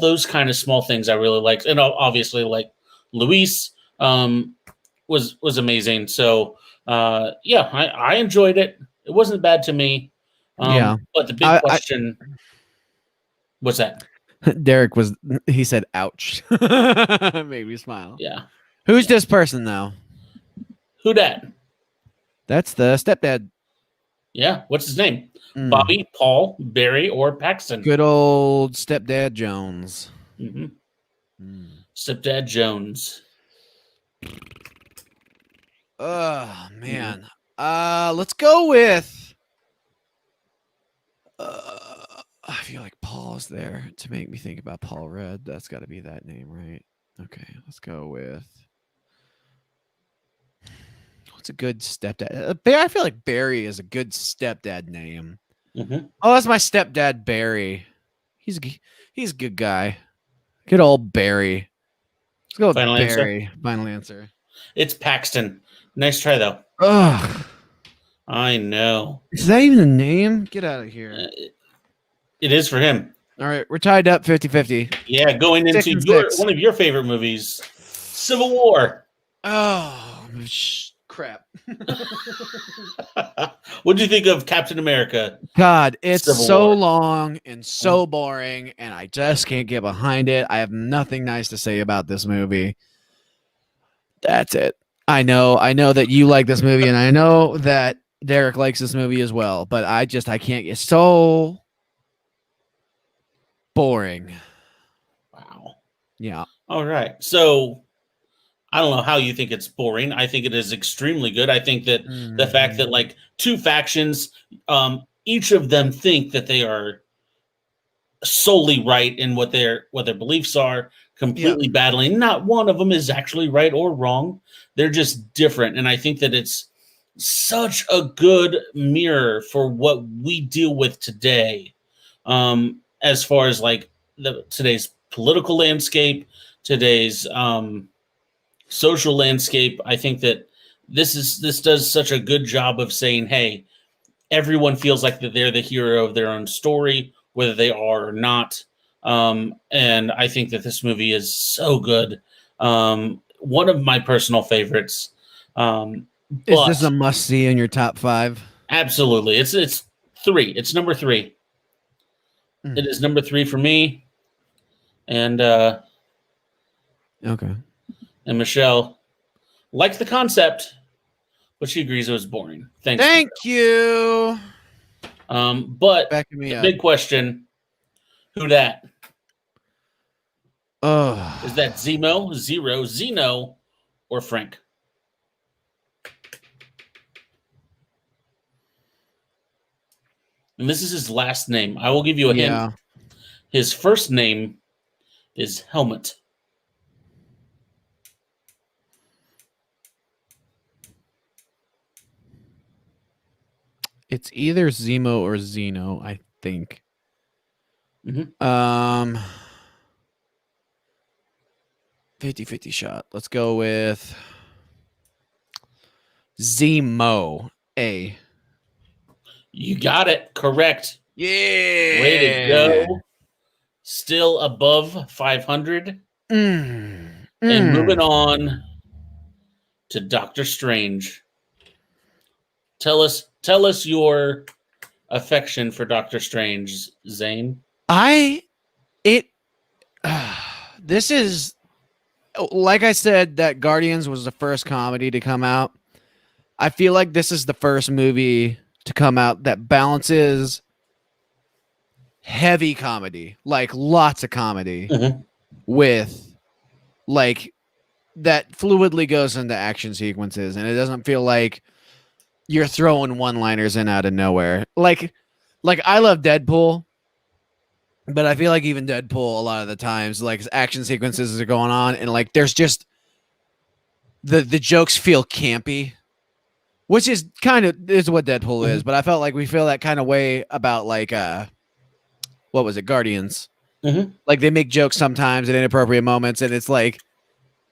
those kind of small things I really liked, and obviously like Luis was amazing. So yeah, I enjoyed it. It wasn't bad to me. But the big question was that Derek he said, "Ouch," made me smile. Yeah. Who's this person though? Who dat? That's the stepdad. Yeah. What's his name? Bobby, Paul, Barry, or Paxton? Good old stepdad Jones. Stepdad Jones. Oh man. Let's go with. I feel like Paul is there to make me think about Paul Rudd. That's got to be that name, right? Okay, let's go with. What's a good stepdad? I feel like Barry is a good stepdad name. Oh, that's my stepdad, Barry. He's a good guy. Good old Barry. Let's go with Barry. Final answer. It's Paxton. Nice try, though. Ugh. I know. Is that even a name? Get out of here. It is for him. All right, we're tied up 50-50. Yeah, going into one of your favorite movies, Civil War. Oh, crap. What do you think of Captain America? God, it's Civil so War? long and so boring, and I just can't get behind it. I have nothing nice to say about this movie. That's it. I know that you like this movie, and I know that Derek likes this movie as well, but I can't get so boring. Wow. Yeah. All right. So I don't know how you think it's boring. I think it is extremely good. I think that the fact that like two factions, each of them think that they are solely right in what their beliefs are, completely battling. Not one of them is actually right or wrong. They're just different. And I think that it's such a good mirror for what we deal with today. As far as like today's political landscape, today's social landscape, I think that this does such a good job of saying, hey, everyone feels like that they're the hero of their own story, whether they are or not. And I think that this movie is so good. One of my personal favorites. Is this a must see in your top 5? Absolutely. It's 3. It's number 3. It is number 3 for me. And okay. And Michelle liked the concept, but she agrees it was boring. Thank you. But backing me up. Big question: who dat? Oh, Is that Zeno, or Frank? And this is his last name. I will give you a hint. His first name is Helmet. It's either Zemo or Zeno, I think. 50-50 shot. Let's go with Zemo. A. You got it. Correct. Yeah. Way to go. Still above 500. And moving on to Doctor Strange. Tell us your affection for Doctor Strange, Zane. This is, like I said, that Guardians was the first comedy to come out. I feel like this is the first movie to come out that balances heavy comedy, like lots of comedy, with like that fluidly goes into action sequences, and it doesn't feel like you're throwing one-liners in out of nowhere. Like I love Deadpool, but I feel like even Deadpool a lot of the times, like action sequences are going on, and like there's just the jokes feel campy. which is kind of is what Deadpool is. But I felt like we feel that kind of way about like what was it, Guardians? Like they make jokes sometimes at inappropriate moments, and it's like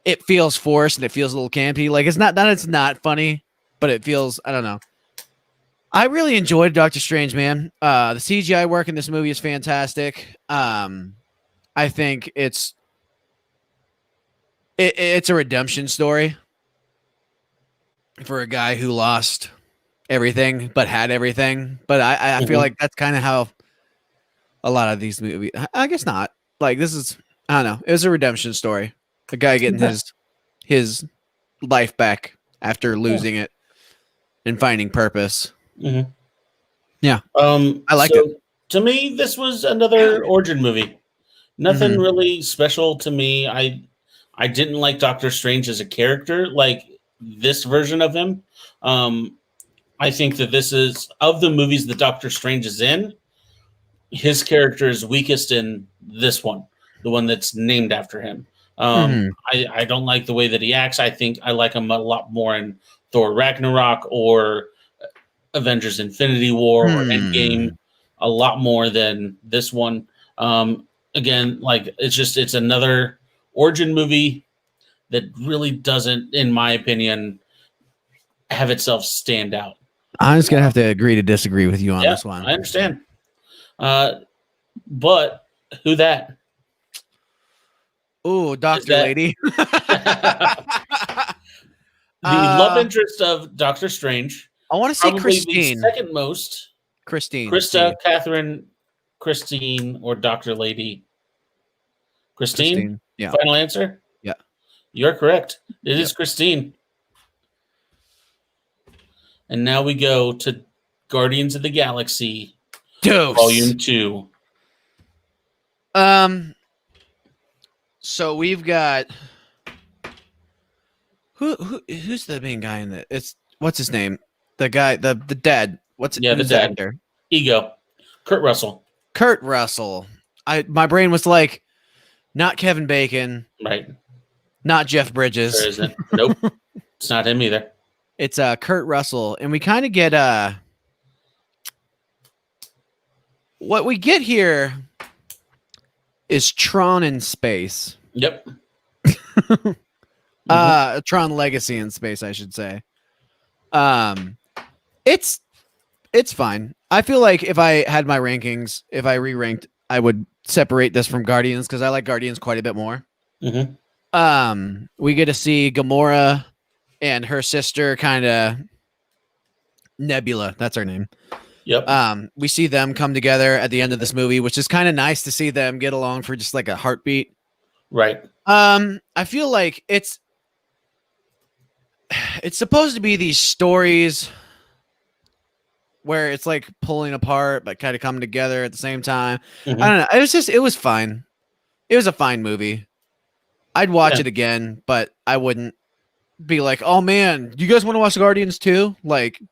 it feels forced and it feels a little campy. Like it's not that it's not funny, but it feels, I don't know. I really enjoyed Doctor Strange, man. The CGI work in this movie is fantastic. I think it's a redemption story for a guy who lost everything but had everything. But I feel like that's kind of how a lot of these movies. I guess not. Like this is, I don't know. It was a redemption story. A guy getting his life back after losing it and finding purpose. Yeah. I liked it. To me, this was another origin movie. Nothing really special to me. I didn't like Doctor Strange as a character, like this version of him. I think that this is, of the movies that Doctor Strange is in, his character is weakest in this one, the one that's named after him. I don't like the way that he acts. I think I like him a lot more in Thor Ragnarok or Avengers Infinity War or Endgame a lot more than this one. Again, like it's another origin movie that really doesn't, in my opinion, have itself stand out. I'm just gonna have to agree to disagree with you on this one. I understand. But who that? Oh, Doctor Lady. The love interest of Doctor Strange. I want to say Christine. The second most. Christine. Krista, Catherine, Christine, or Dr. Lady. Christine? Yeah. Final answer? Yeah. You're correct. It is Christine. And now we go to Guardians of the Galaxy Volume 2. So we've got who's the main guy in it? It's what's his name? The guy, the dad. What's the dad? Actor? Ego. Kurt Russell. Kurt Russell. My brain was like, not Kevin Bacon. Right. Not Jeff Bridges. There isn't. Nope. It's not him either. It's Kurt Russell, and we kind of get what we get here is Tron in space. Yep. Tron Legacy in space, I should say. It's fine. I feel like if I had my rankings, if I re-ranked, I would separate this from Guardians because I like Guardians quite a bit more. We get to see Gamora and her sister, kind of Nebula. That's her name. Yep. We see them come together at the end of this movie, which is kind of nice to see them get along for just like a heartbeat. Right. I feel like it's supposed to be these stories where it's like pulling apart but kind of coming together at the same time. I don't know. It was fine. It was a fine movie. I'd watch it again, but I wouldn't be like, oh man, you guys want to watch Guardians too? Like,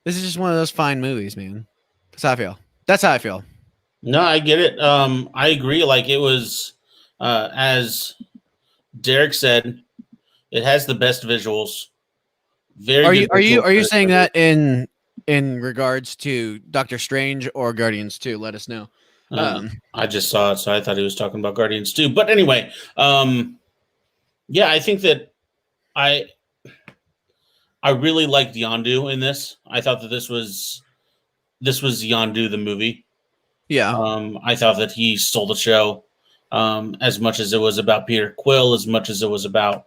this is just one of those fine movies, man. That's how I feel. No, I get it. I agree. Like it was, as Derek said, it has the best visuals. Are you saying that in regards to Doctor Strange or Guardians 2? Let us know. I just saw it, so I thought he was talking about Guardians 2. But anyway, I think that I really liked Yondu in this. I thought that this was Yondu the movie. Yeah. I thought that he stole the show, as much as it was about Peter Quill, as much as it was about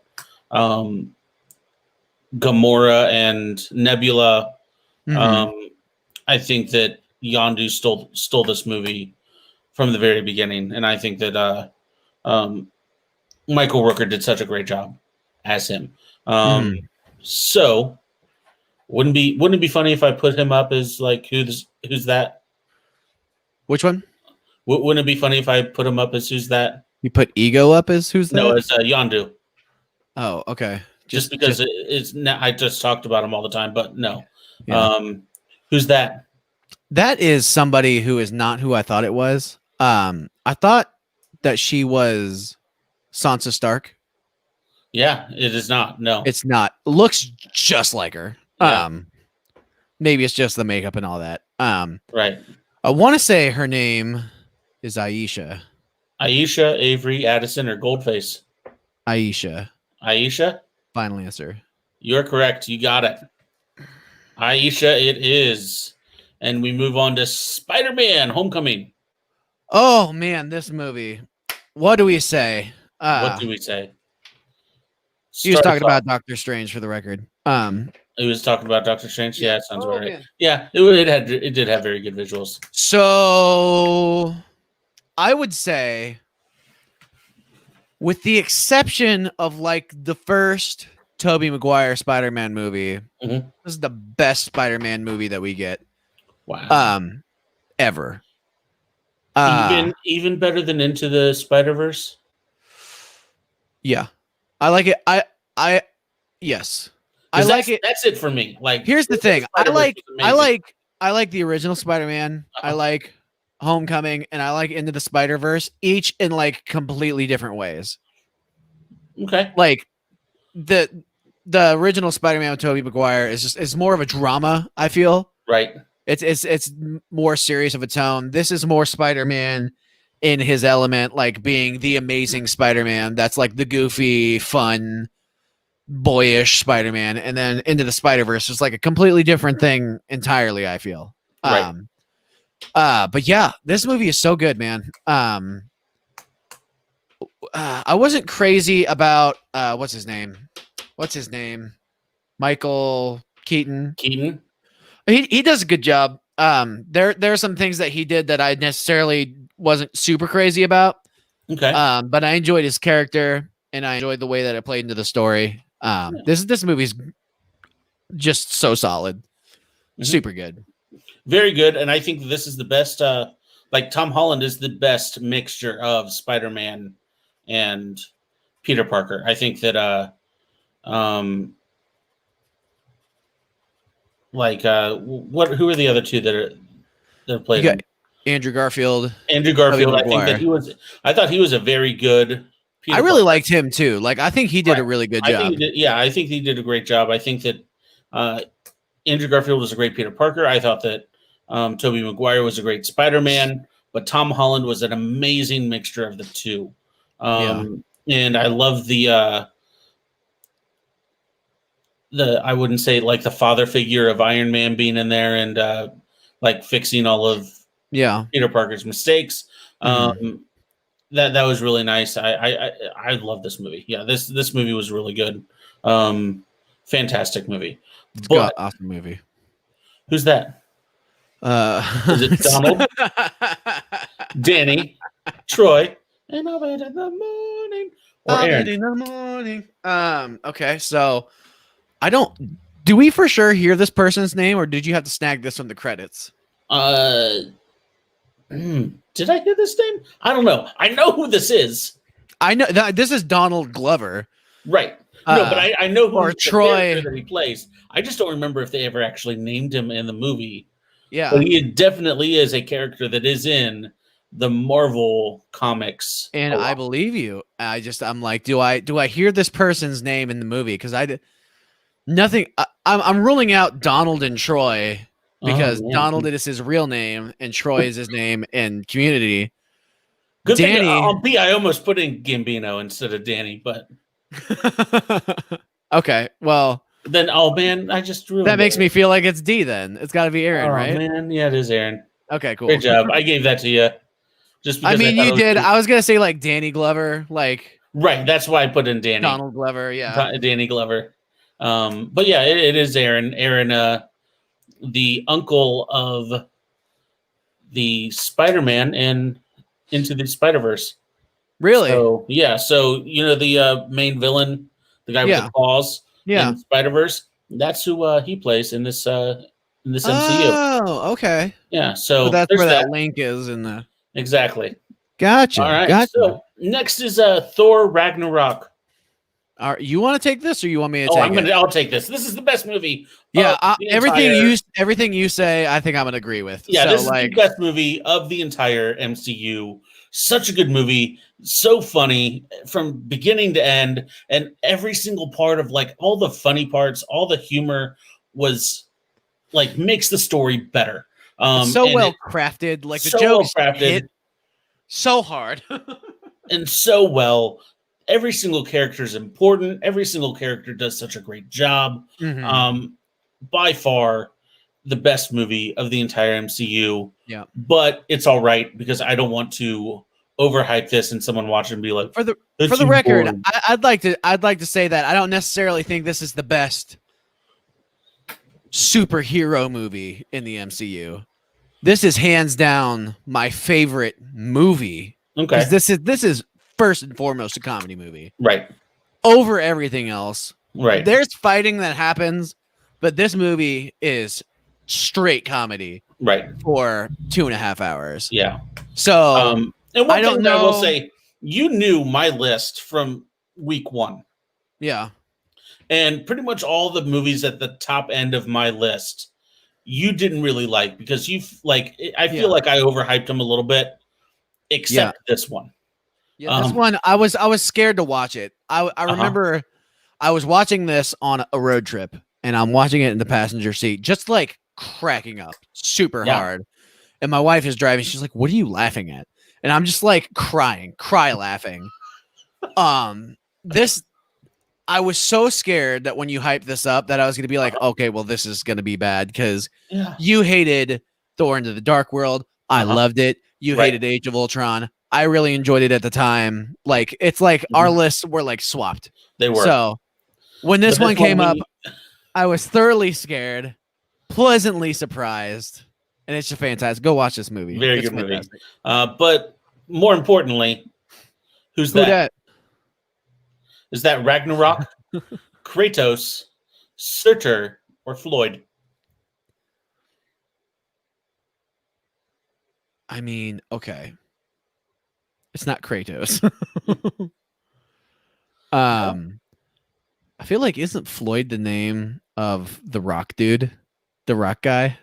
Gamora and Nebula. I think that Yondu stole this movie from the very beginning, and I think that Michael Rooker did such a great job as him. So wouldn't it be funny if I put him up as like who's that? Which one? Wouldn't it be funny if I put him up as who's that? You put Ego up as who's that? No, it's Yondu. Oh, okay. Just because it's I just talked about him all the time, but no. Yeah. Who's that? That is somebody who is not who I thought it was. I thought that she was Sansa Stark. Yeah, it is not. No. It's not. Looks just like her. Yeah. Maybe it's just the makeup and all that. Right. I want to say her name is Aisha. Aisha, Avery, Addison, or Goldface? Aisha. Aisha? Final answer. You're correct. You got it. Aisha, it is. And we move on to Spider-Man Homecoming. Oh man, this movie. What do we say? What do we say? He was Start talking us off. about Doctor Strange for the record. He was talking about Doctor Strange. Yeah, it sounds Oh, about right. man. Yeah, it did have very good visuals. So I would say, with the exception of like the first Tobey Maguire Spider-Man movie, Mhm. this is the best Spider-Man movie that we get Wow. ever. Even better than Into the Spider-Verse? Yeah. I like it. Yes. I 'Cause like it. That's it for me. Like, Here's the thing. I Spider-Verse was amazing. like the original Spider-Man. I like Homecoming, and I like Into the Spider-Verse, each in like completely different ways. Okay. Like the original Spider-Man with Tobey Maguire is more of a drama, I feel. Right. It's more serious of a tone. This is more Spider-Man in his element, like being the amazing Spider-Man. That's like the goofy, fun, boyish Spider-Man. And then Into the Spider-Verse is like a completely different thing entirely, I feel. Right. But yeah, this movie is so good, man. I wasn't crazy about what's his name? Michael Keaton. He does a good job. There are some things that he did that I necessarily wasn't super crazy about. Okay. But I enjoyed his character and I enjoyed the way that it played into the story. This movie's just so solid. Mm-hmm. Super good. Very good. And I think this is the best, like Tom Holland is the best mixture of Spider-Man and Peter Parker. I think that who are the other two that played him? Andrew Garfield. Andrew Garfield. I thought he was a very good Peter Parker. Really liked him too. Like I think he did a really good job. I think he did a great job. I think that Andrew Garfield was a great Peter Parker. I thought that Tobey Maguire was a great Spider-Man, but Tom Holland was an amazing mixture of the two. And I love the I wouldn't say like the father figure of Iron Man being in there and like fixing all of Peter Parker's mistakes. That was really nice. I love this movie. Yeah, this movie was really good. Fantastic movie. Awesome movie. Who's that? Is it Donald? Danny? Troy? And I'll wait in the morning. Or Aaron? In the morning. Okay, so do we for sure hear this person's name, or did you have to snag this from the credits? Did I hear this name? I don't know. I know who this is. I know this is Donald Glover. Right. No, but I know who or Troy that he plays. I just don't remember if they ever actually named him in the movie. Yeah. But he definitely is a character that is in the Marvel comics. And I believe you. I'm like, do I hear this person's name in the movie? Because I'm ruling out Donald and Troy because Donald is his real name and Troy is his name in Community. Good Danny. thing I almost put in Gambino instead of Danny, but okay. Well, then man, I just ruined that makes me feel like it's D. Then it's got to be Aaron, right? Man, yeah, it is Aaron. Okay, cool. Great job. I gave that to you. Just because you did. I was gonna say like Danny Glover, like right. That's why I put in Danny. Donald Glover, yeah. Danny Glover. But yeah, it is Aaron. Aaron, the uncle of the Spider-Man and Into the Spider-Verse. Really? So, yeah. So the main villain, the guy with the claws, in Spider-Verse. That's who he plays in this MCU. Oh, okay. Yeah. So that's where that link is in the. Exactly. Gotcha. All right. Gotcha. So next is Thor Ragnarok. All right, you want to take this, or you want me to take it? I'll take this. This is the best movie. Yeah, everything you say, I think I'm gonna agree with. Yeah, this is the best movie of the entire MCU. such a good movie, so funny from beginning to end, and every single part of like all the funny parts, all the humor was like makes the story better. It's so And well crafted. Like the so well jokes crafted hit so hard. and so well. Every single character is important. Every single character does such a great job. Mhm. By far the best movie of the entire MCU. Yeah. But it's all right because I don't want to overhype this and someone watch it and be like, For the "That's record, boring." I'd like to say that I don't necessarily think this is the best superhero movie in the MCU. This is hands down my favorite movie Okay. because this is first and foremost a comedy movie Right. over everything else. Right. There's fighting that happens, but this movie is straight comedy Right. for 2.5 hours. Yeah. So And one I don't thing that I will know- say, you knew my list from week 1. yeah, And pretty much all the movies at the top end of my list, you didn't really like because I feel like I overhyped them a little bit, except this one. this one I was scared to watch it. I remember I was watching this on a road trip, and I'm watching it in the passenger seat, just like cracking up super hard. And my wife is driving. She's like, "What are you laughing at?" And I'm just like cry laughing. This. I was so scared that when you hyped this up that I was going to be like, okay, well, this is going to be bad because you hated Thor Into the Dark World. I loved it. You hated Age of Ultron. I really enjoyed it at the time. Like, it's like our lists were like swapped. They were. So when this one came up, I was thoroughly scared, pleasantly surprised, and it's just fantastic. Go watch this movie. Very It's good fantastic. movie. But more importantly, who's Who that? dat? Is that Ragnarok, Kratos, Surtur, or Floyd? I mean, okay. It's not Kratos. I feel like isn't Floyd the name of the rock dude? The rock guy?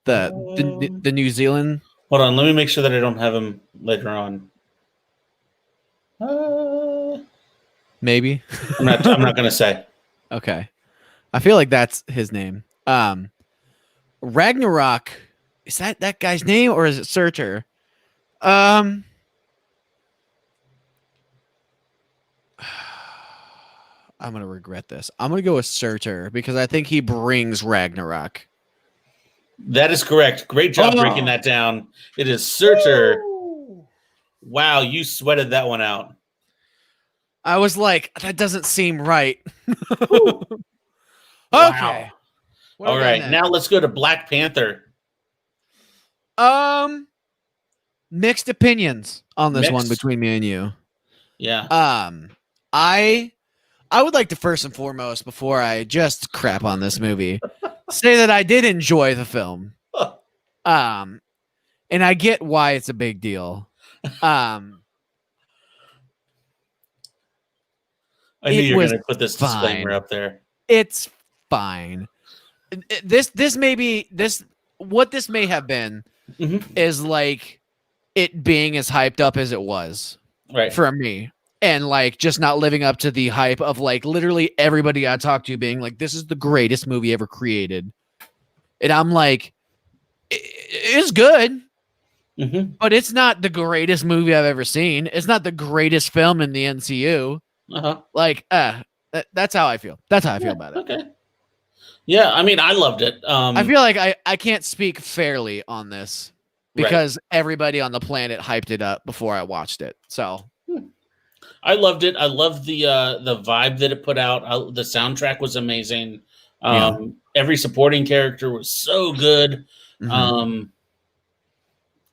The New Zealand? Hold on, let me make sure that I don't have him later on. Maybe. I'm not going to say. Okay. I feel like that's his name. Ragnarok, is that guy's name or is it Surtur? I'm gonna regret this. I'm gonna go with Surtur because I think he brings Ragnarok. That is correct. Great job breaking that down. It is Surtur. Wow, you sweated that one out. I was like, that doesn't seem right. Wow. Okay. All right, now let's go to Black Panther. Mixed opinions on this one Mixed? between me and you. Yeah. I would like to first and foremost, before I just crap on this movie, say that I did enjoy the film. And I get why it's a big deal. I knew you were was going to put this disclaimer up there. It's fine. This may be what this may have been is like it being as hyped up as it was for me, and like just not living up to the hype of like literally everybody I talked to being like, this is the greatest movie ever created. And I'm like, it's good, but it's not the greatest movie I've ever seen. It's not the greatest film in the MCU. Like, that's how I feel. That's how I feel about it. Okay. Yeah, I mean, I loved it. I feel like I can't speak fairly on this because everybody on the planet hyped it up before I watched it. So I loved it. I loved the vibe that it put out. The soundtrack was amazing. Every supporting character was so good. And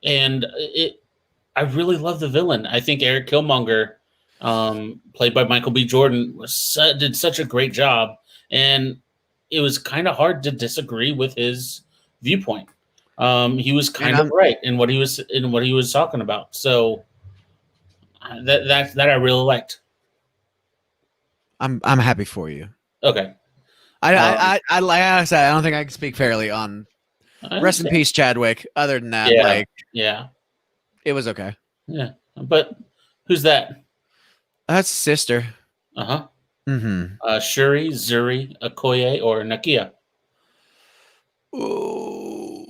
I really love the villain. I think Eric Killmonger, played by Michael B. Jordan, did such a great job, and it was kind of hard to disagree with his viewpoint. He was kind of right in what he was talking about. So that I really liked. I'm happy for you. Okay. I like I said, I don't think I can speak fairly on. Rest in peace, Chadwick. Other than that, it was okay. Yeah, but who's that? That's sister. Uh-huh. Mm-hmm. Shuri, Zuri, Okoye, or Nakia? Oh.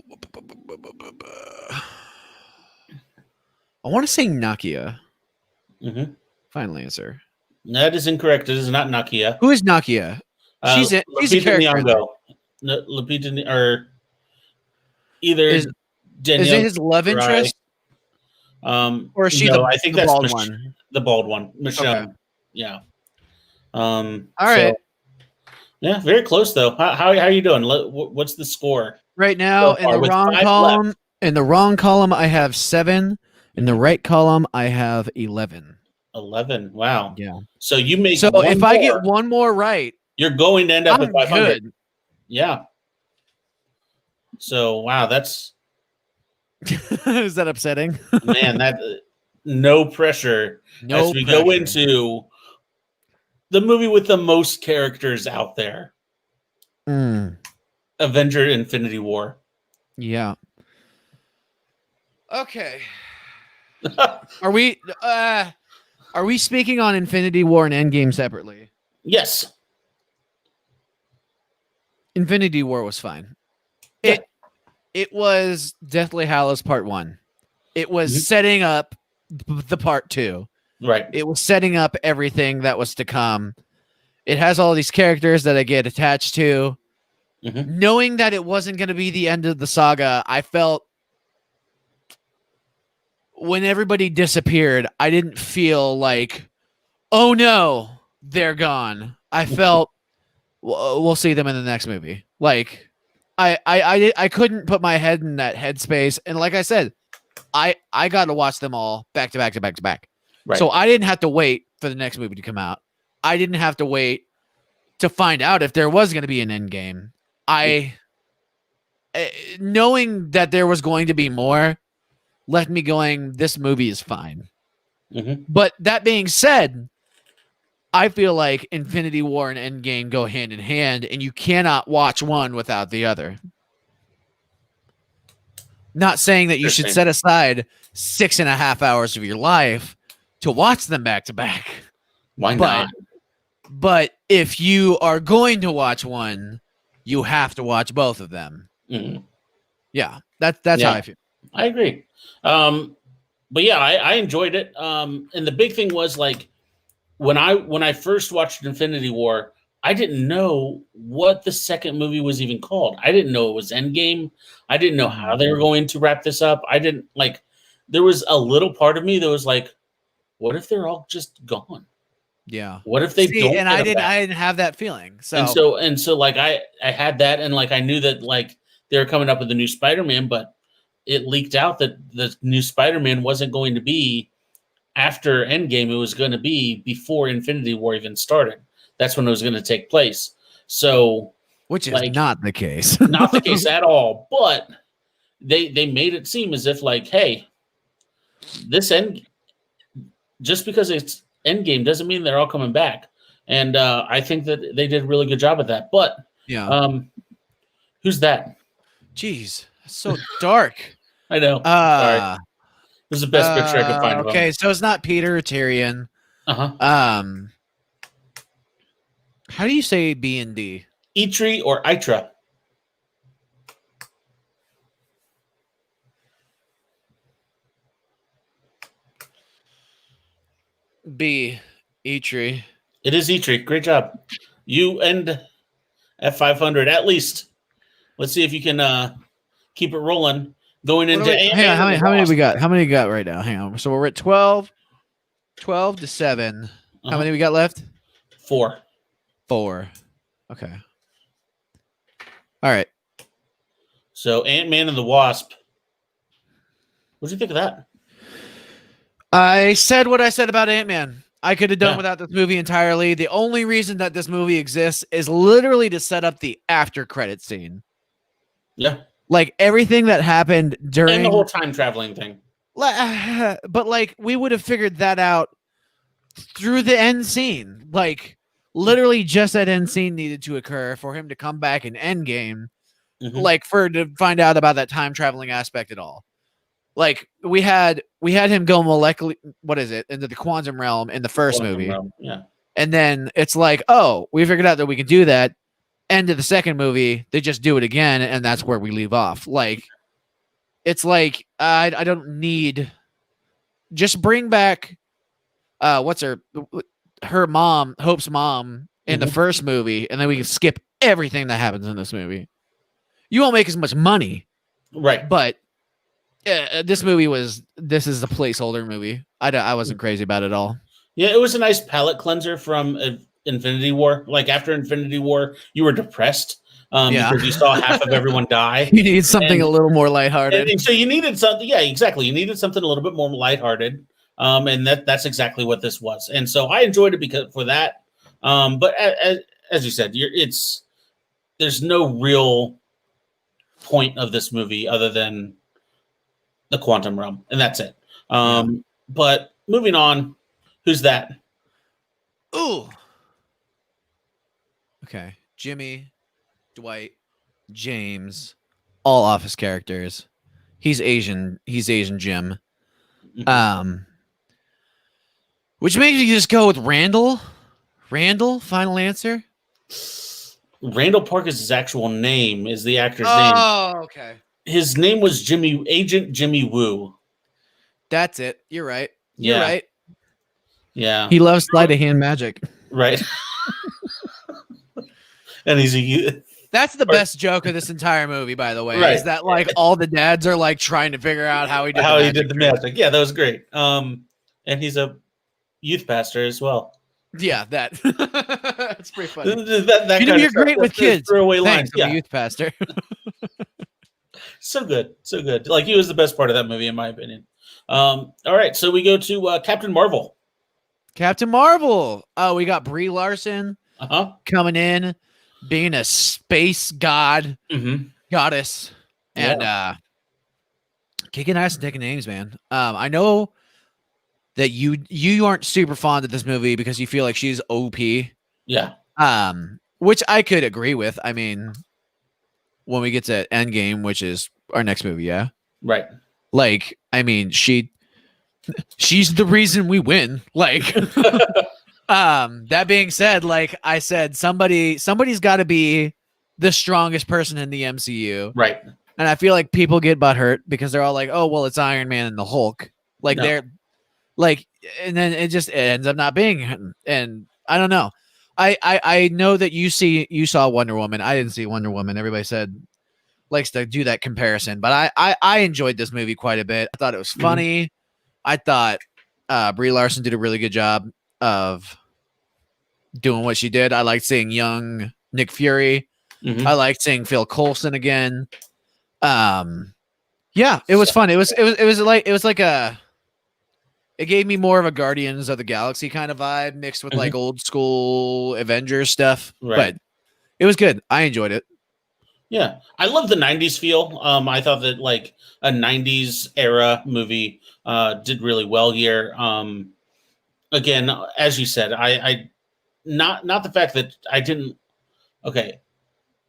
I want to say Nakia. Mm-hmm. Final answer. That is incorrect. It is not Nakia. Who is Nakia? She's a Lupita character. Nyong'o. Lupita, or either Is Danielle it his love Rai. interest? Or is she No, I think the that's bald one? The bald one, Michelle. Okay. Yeah. All right. Yeah, very close though. How are you doing? What's the score Right now so in the with wrong 5 column. left? In the wrong column, I have 7. In the right column, I have 11. 11. Wow. Yeah. So you make So one if more, I get one more right, you're going to end up I'm at 500. good. Yeah. So wow, that's Is that upsetting? man. That no pressure No as we pressure. go into the movie with the most characters out there. Avenger Infinity War. Yeah. Okay. Are we speaking on Infinity War and Endgame separately? Yes. Infinity War was fine. Yeah. It was Deathly Hallows Part 1. It was setting up the Part 2. Right. It was setting up everything that was to come. It has all these characters that I get attached to. Knowing that it wasn't going to be the end of the saga, I felt when everybody disappeared, I didn't feel like, oh no, they're gone. I felt we'll see them in the next movie. Like I couldn't put my head in that headspace, and like I said, I got to watch them all back to back to back to back. Right. So I didn't have to wait for the next movie to come out. I didn't have to wait to find out if there was going to be an end game. Knowing that there was going to be more left me going, this movie is fine. But that being said, I feel like Infinity War and Endgame go hand in hand, and you cannot watch one without the other. Not saying that you should set aside 6.5 hours of your life to watch them back to back. Why not? But if you are going to watch one, you have to watch both of them. Yeah, that's how I feel. I agree. But yeah, I enjoyed it. And the big thing was like when I first watched Infinity War, I didn't know what the second movie was even called. I didn't know it was Endgame. I didn't know how they were going to wrap this up. I didn't like. There was a little part of me that was like, "What if they're all just gone? Yeah. What if they don't?" And I didn't have that feeling. So like I had that, and like I knew that like they were coming up with a new Spider-Man, but it leaked out that the new Spider-Man wasn't going to be after Endgame. It was going to be before Infinity War even started. That's when it was going to take place. So, which is like, not the case. Not the case at all. But they made it seem as if like, hey, this just because it's Endgame doesn't mean they're all coming back. And I think that they did a really good job at that. But yeah, who's that? Jeez, that's so dark. I know. Sorry. It was the best picture I could find. Okay, so it's not Peter or Tyrion. How do you say B and D? Eitri or Itra? B. Eitri. It is Eitri. Great job. You end at 500 at least. Let's see if you can keep it rolling. Going into how many we got? How many we got right now? Hang on. So we're at 12 to 7. How many we got left? 4. Okay. All right. So Ant-Man and the Wasp. What did you think of that? I said what I said about Ant-Man. I could have done without this movie entirely. The only reason that this movie exists is literally to set up the after credit scene. Yeah. Like everything that happened during and the whole time traveling thing. But like we would have figured that out through the end scene. Like literally just that end scene needed to occur for him to come back in Endgame. Like for to find out about that time traveling aspect at all. Like we had him go molecular. What is it into the quantum realm in the first Quantum movie, Realm, yeah. and then it's like, oh, we figured out that we can do that. End of the second movie, they just do it again, and that's where we leave off. Like, it's like I don't need. Just bring back, what's her mom, Hope's mom in the first movie, and then we can skip everything that happens in this movie. You won't make as much money, Right? but this is a placeholder movie. I wasn't crazy about it at all. Yeah, it was a nice palate cleanser from Infinity War. Like after Infinity War, you were depressed because you saw half of everyone die. You need something a little more lighthearted. And so you needed something. Yeah, exactly. You needed something a little bit more lighthearted. And that's exactly what this was. And so I enjoyed it because for that. But as you said, there's no real point of this movie other than the quantum realm, and that's it. But moving on, who's that? Ooh. Okay. Jimmy, Dwight, James, all Office characters. He's Asian. He's Asian Jim. Which makes you just go with Randall. Randall, final answer. Randall Park is his actual name, is the actor's name. Oh, okay. His name was Agent Jimmy Woo. That's it. You're right. You're right. Yeah. He loves sleight of hand magic. Right. And That's the best joke of this entire movie, by the way. Right. Is that like all the dads are like trying to figure out how he did the magic. Yeah, that was great. And he's a youth pastor as well. Yeah, that's pretty funny. You're great with kids. Throwaway Thanks, lines. Yeah. I'm a youth pastor. So good. Like he was the best part of that movie, in my opinion. All right, so we go to Captain Marvel. Captain Marvel. Oh, we got Brie Larson coming in, being a space goddess, and kicking ass and taking names, man. I know that you aren't super fond of this movie because you feel like she's OP. Yeah. Which I could agree with. I mean, when we get to Endgame, which is our next movie, yeah. Right. Like, I mean, she's the reason we win. Like, that being said, like I said, somebody's got to be the strongest person in the MCU. Right. And I feel like people get butthurt because they're all like, oh, well, it's Iron Man and the Hulk. Like they're like, and then it ends up not being. And I don't know. I know that you saw Wonder Woman. I didn't see Wonder Woman. Everybody likes to do that comparison, but I enjoyed this movie quite a bit. I thought it was funny. I thought Brie Larson did a really good job of doing what she did. I liked seeing young Nick Fury. I liked seeing Phil Coulson again. Yeah, it was fun. It gave me more of a Guardians of the Galaxy kind of vibe mixed with like old school Avengers stuff. Right. But it was good. I enjoyed it. Yeah. I love the 90s feel. I thought that like a 90s era movie did really well here. Again, as you said, I not the fact that I didn't. Okay,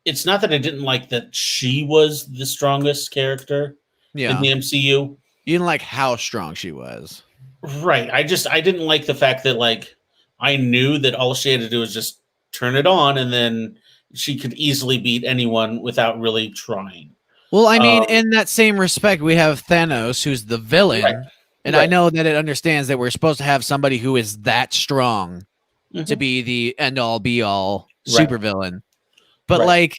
it's not that I didn't like that she was the strongest character in the MCU. You didn't like how strong she was, right? I didn't like the fact that like I knew that all she had to do was just turn it on, and then she could easily beat anyone without really trying. Well, I mean, in that same respect, we have Thanos, who's the villain. Right. And I know that it understands that we're supposed to have somebody who is that strong to be the end-all, be-all supervillain. But, like,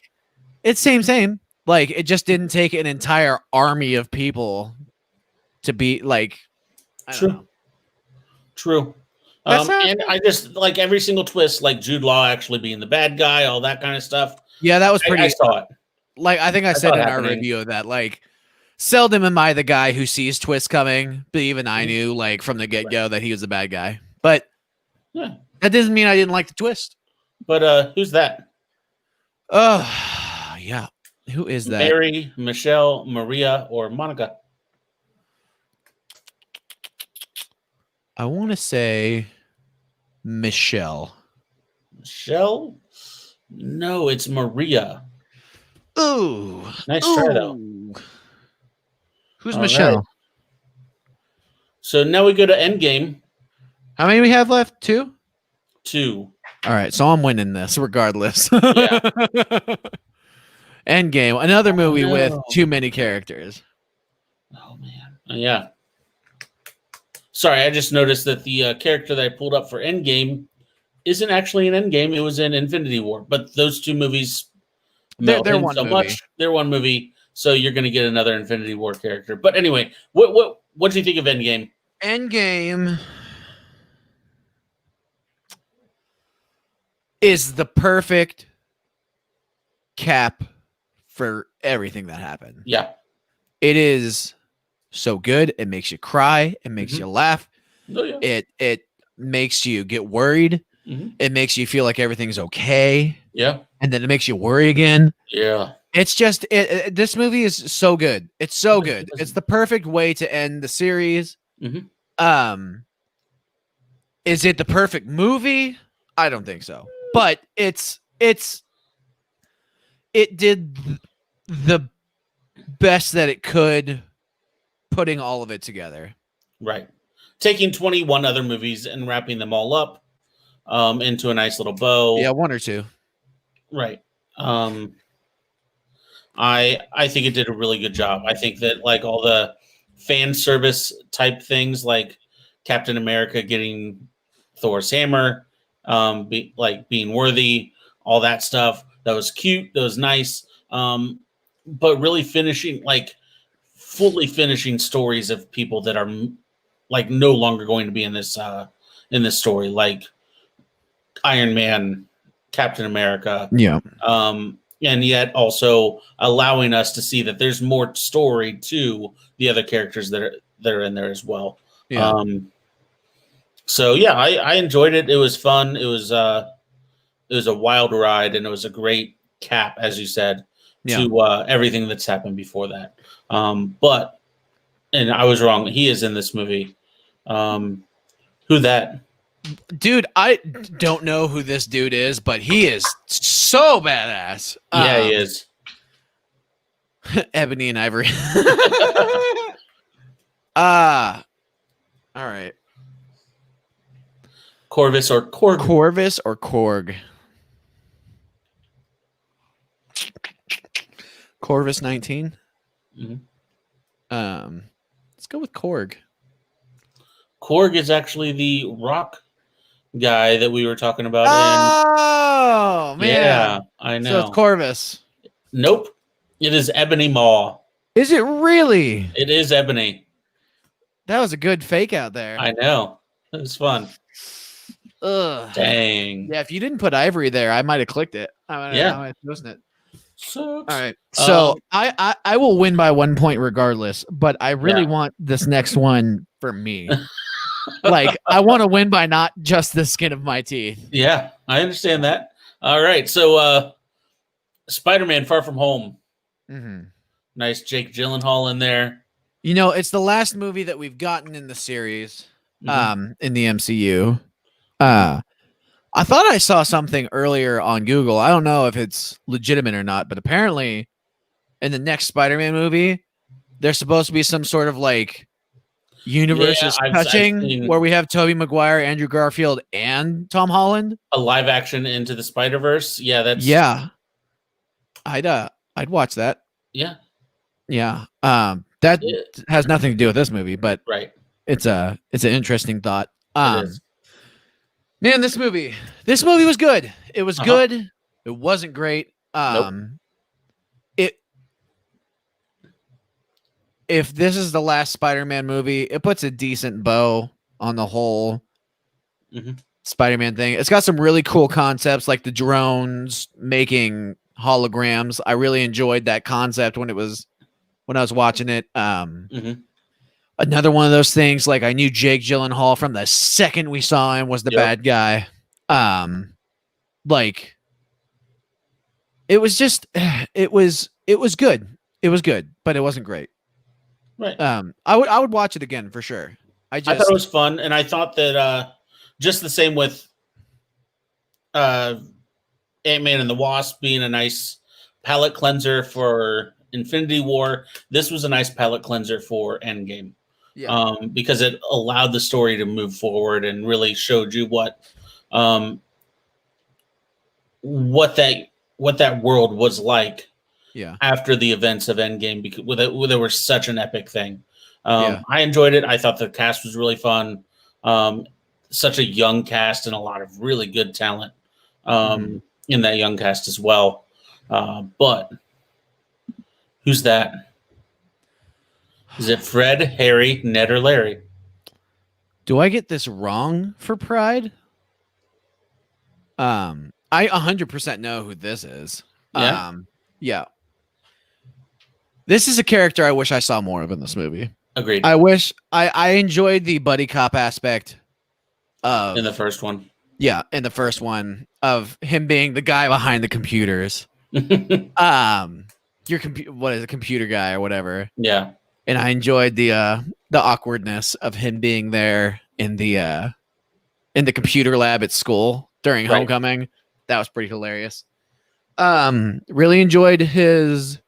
it's same. Like, it just didn't take an entire army of people to be, like... True. And I just, like, every single twist, like Jude Law actually being the bad guy, all that kind of stuff. Yeah, that was pretty... I saw it. Like, I think I said in our review of that, like... Seldom am I the guy who sees twists coming, but even I knew, like, from the get-go that he was the bad guy. But that doesn't mean I didn't like the twist. But who's that? Oh, yeah. Who is that? Mary, Michelle, Maria, or Monica? I want to say Michelle. Michelle? No, it's Maria. Ooh. Nice try, though. Who's Michelle? So now we go to Endgame. How many we have left? 2? 2. All right, so I'm winning this regardless. Yeah. Endgame, another movie with no. too many characters. Oh man, yeah. Sorry, I just noticed that the character that I pulled up for Endgame isn't actually in Endgame. It was in Infinity War. But those two movies meld They're in one so movie. much. They're one movie. So you're going to get another Infinity War character. But anyway, what do you think of Endgame? Endgame is the perfect cap for everything that happened. Yeah. It is so good. It makes you cry. It makes you laugh. Oh, yeah. It makes you get worried. It makes you feel like everything's okay. Yeah. And then it makes you worry again. Yeah. It's just this movie is so good. It's so good. It's the perfect way to end the series. Is it the perfect movie? I don't think so. But it did the best that it could, putting all of it together. Right. Taking 21 other movies and wrapping them all up into a nice little bow. Yeah, 1 or 2. Right. I think it did a really good job. I think that like all the fan service type things, like Captain America getting Thor's hammer, being worthy, all that stuff, that was cute, that was nice. But really fully finishing stories of people that are like no longer going to be in this story, like Iron Man, Captain America. Yeah. And yet also allowing us to see that there's more story to the other characters that are in there as well. Yeah. So yeah, I enjoyed it. It was fun. It was a wild ride, and it was a great cap, as you said, to everything that's happened before that. But I was wrong. He is in this movie. Who that? Dude, I don't know who this dude is, but he is so badass. Yeah, he is. Ebony and Ivory. All right. Corvus or Korg? Corvus or Korg? Corvus 19. Let's go with Korg. Korg is actually the rock guy that we were talking about. Oh, man. Yeah, I know. So it's Corvus. Nope. It is Ebony Maw. Is it really? It is Ebony. That was a good fake out there. I know. It was fun. Ugh. Dang. Yeah, if you didn't put Ivory there, I might have clicked it. I might have chosen it. Sucks. All right. So I will win by 1 point regardless, but I really want this next one for me. Like, I want to win by not just the skin of my teeth. Yeah, I understand that. All right. So Spider-Man Far From Home. Nice Jake Gyllenhaal in there. You know, it's the last movie that we've gotten in the series, in the MCU. I thought I saw something earlier on Google. I don't know if it's legitimate or not, but apparently in the next Spider-Man movie, there's supposed to be some sort of like universes touching where we have Tobey Maguire, Andrew Garfield, and Tom Holland. A live action Into the Spider-Verse. Yeah, that's I'd watch that. Yeah. Yeah. That has nothing to do with this movie, but it's an interesting thought. It is. Man, this movie was good. It was good. It wasn't great. If this is the last Spider-Man movie, it puts a decent bow on the whole Spider-Man thing. It's got some really cool concepts, like the drones making holograms. I really enjoyed that concept when I was watching it. Another one of those things, like I knew Jake Gyllenhaal from the second we saw him was the bad guy. Like it was just, it was good. It was good, but it wasn't great. Right. I would watch it again for sure. I thought it was fun, and I thought that just the same with Ant-Man and the Wasp being a nice palate cleanser for Infinity War. This was a nice palate cleanser for Endgame. Yeah. Because it allowed the story to move forward and really showed you um, what that world was like Yeah. after the events of Endgame, because they were such an epic thing. Yeah. I enjoyed it. I thought the cast was really fun. Such a young cast and a lot of really good talent in that young cast as well. But who's that? Is it Fred, Harry, Ned, or Larry? Do I get this wrong for Pride? I 100% know who this is. Yeah? Yeah. This is a character I wish I saw more of in this movie. Agreed. I wish I enjoyed the buddy cop aspect of In the first one. Yeah, in the first one of him being the guy behind the computers. What is a computer guy or whatever. Yeah. And I enjoyed the awkwardness of him being there in the computer lab at school during homecoming. That was pretty hilarious. Really enjoyed his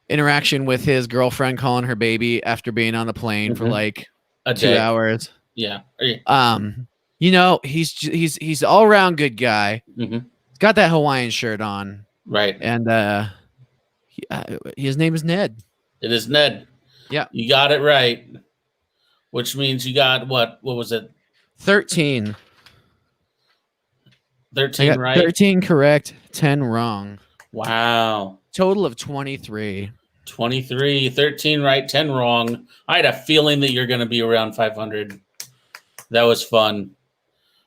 interaction with his girlfriend calling her baby after being on the plane for like a 2 hours. Yeah. You know, he's all around good guy. Mm-hmm. He's got that Hawaiian shirt on. Right. And his name is Ned. It is Ned. Yeah. You got it right. Which means you got what was it? 13. 13 right? 13 correct, 10 wrong. Wow. Total of 23. 23, 13 right, 10 wrong. I had a feeling that you're going to be around 500. That was fun.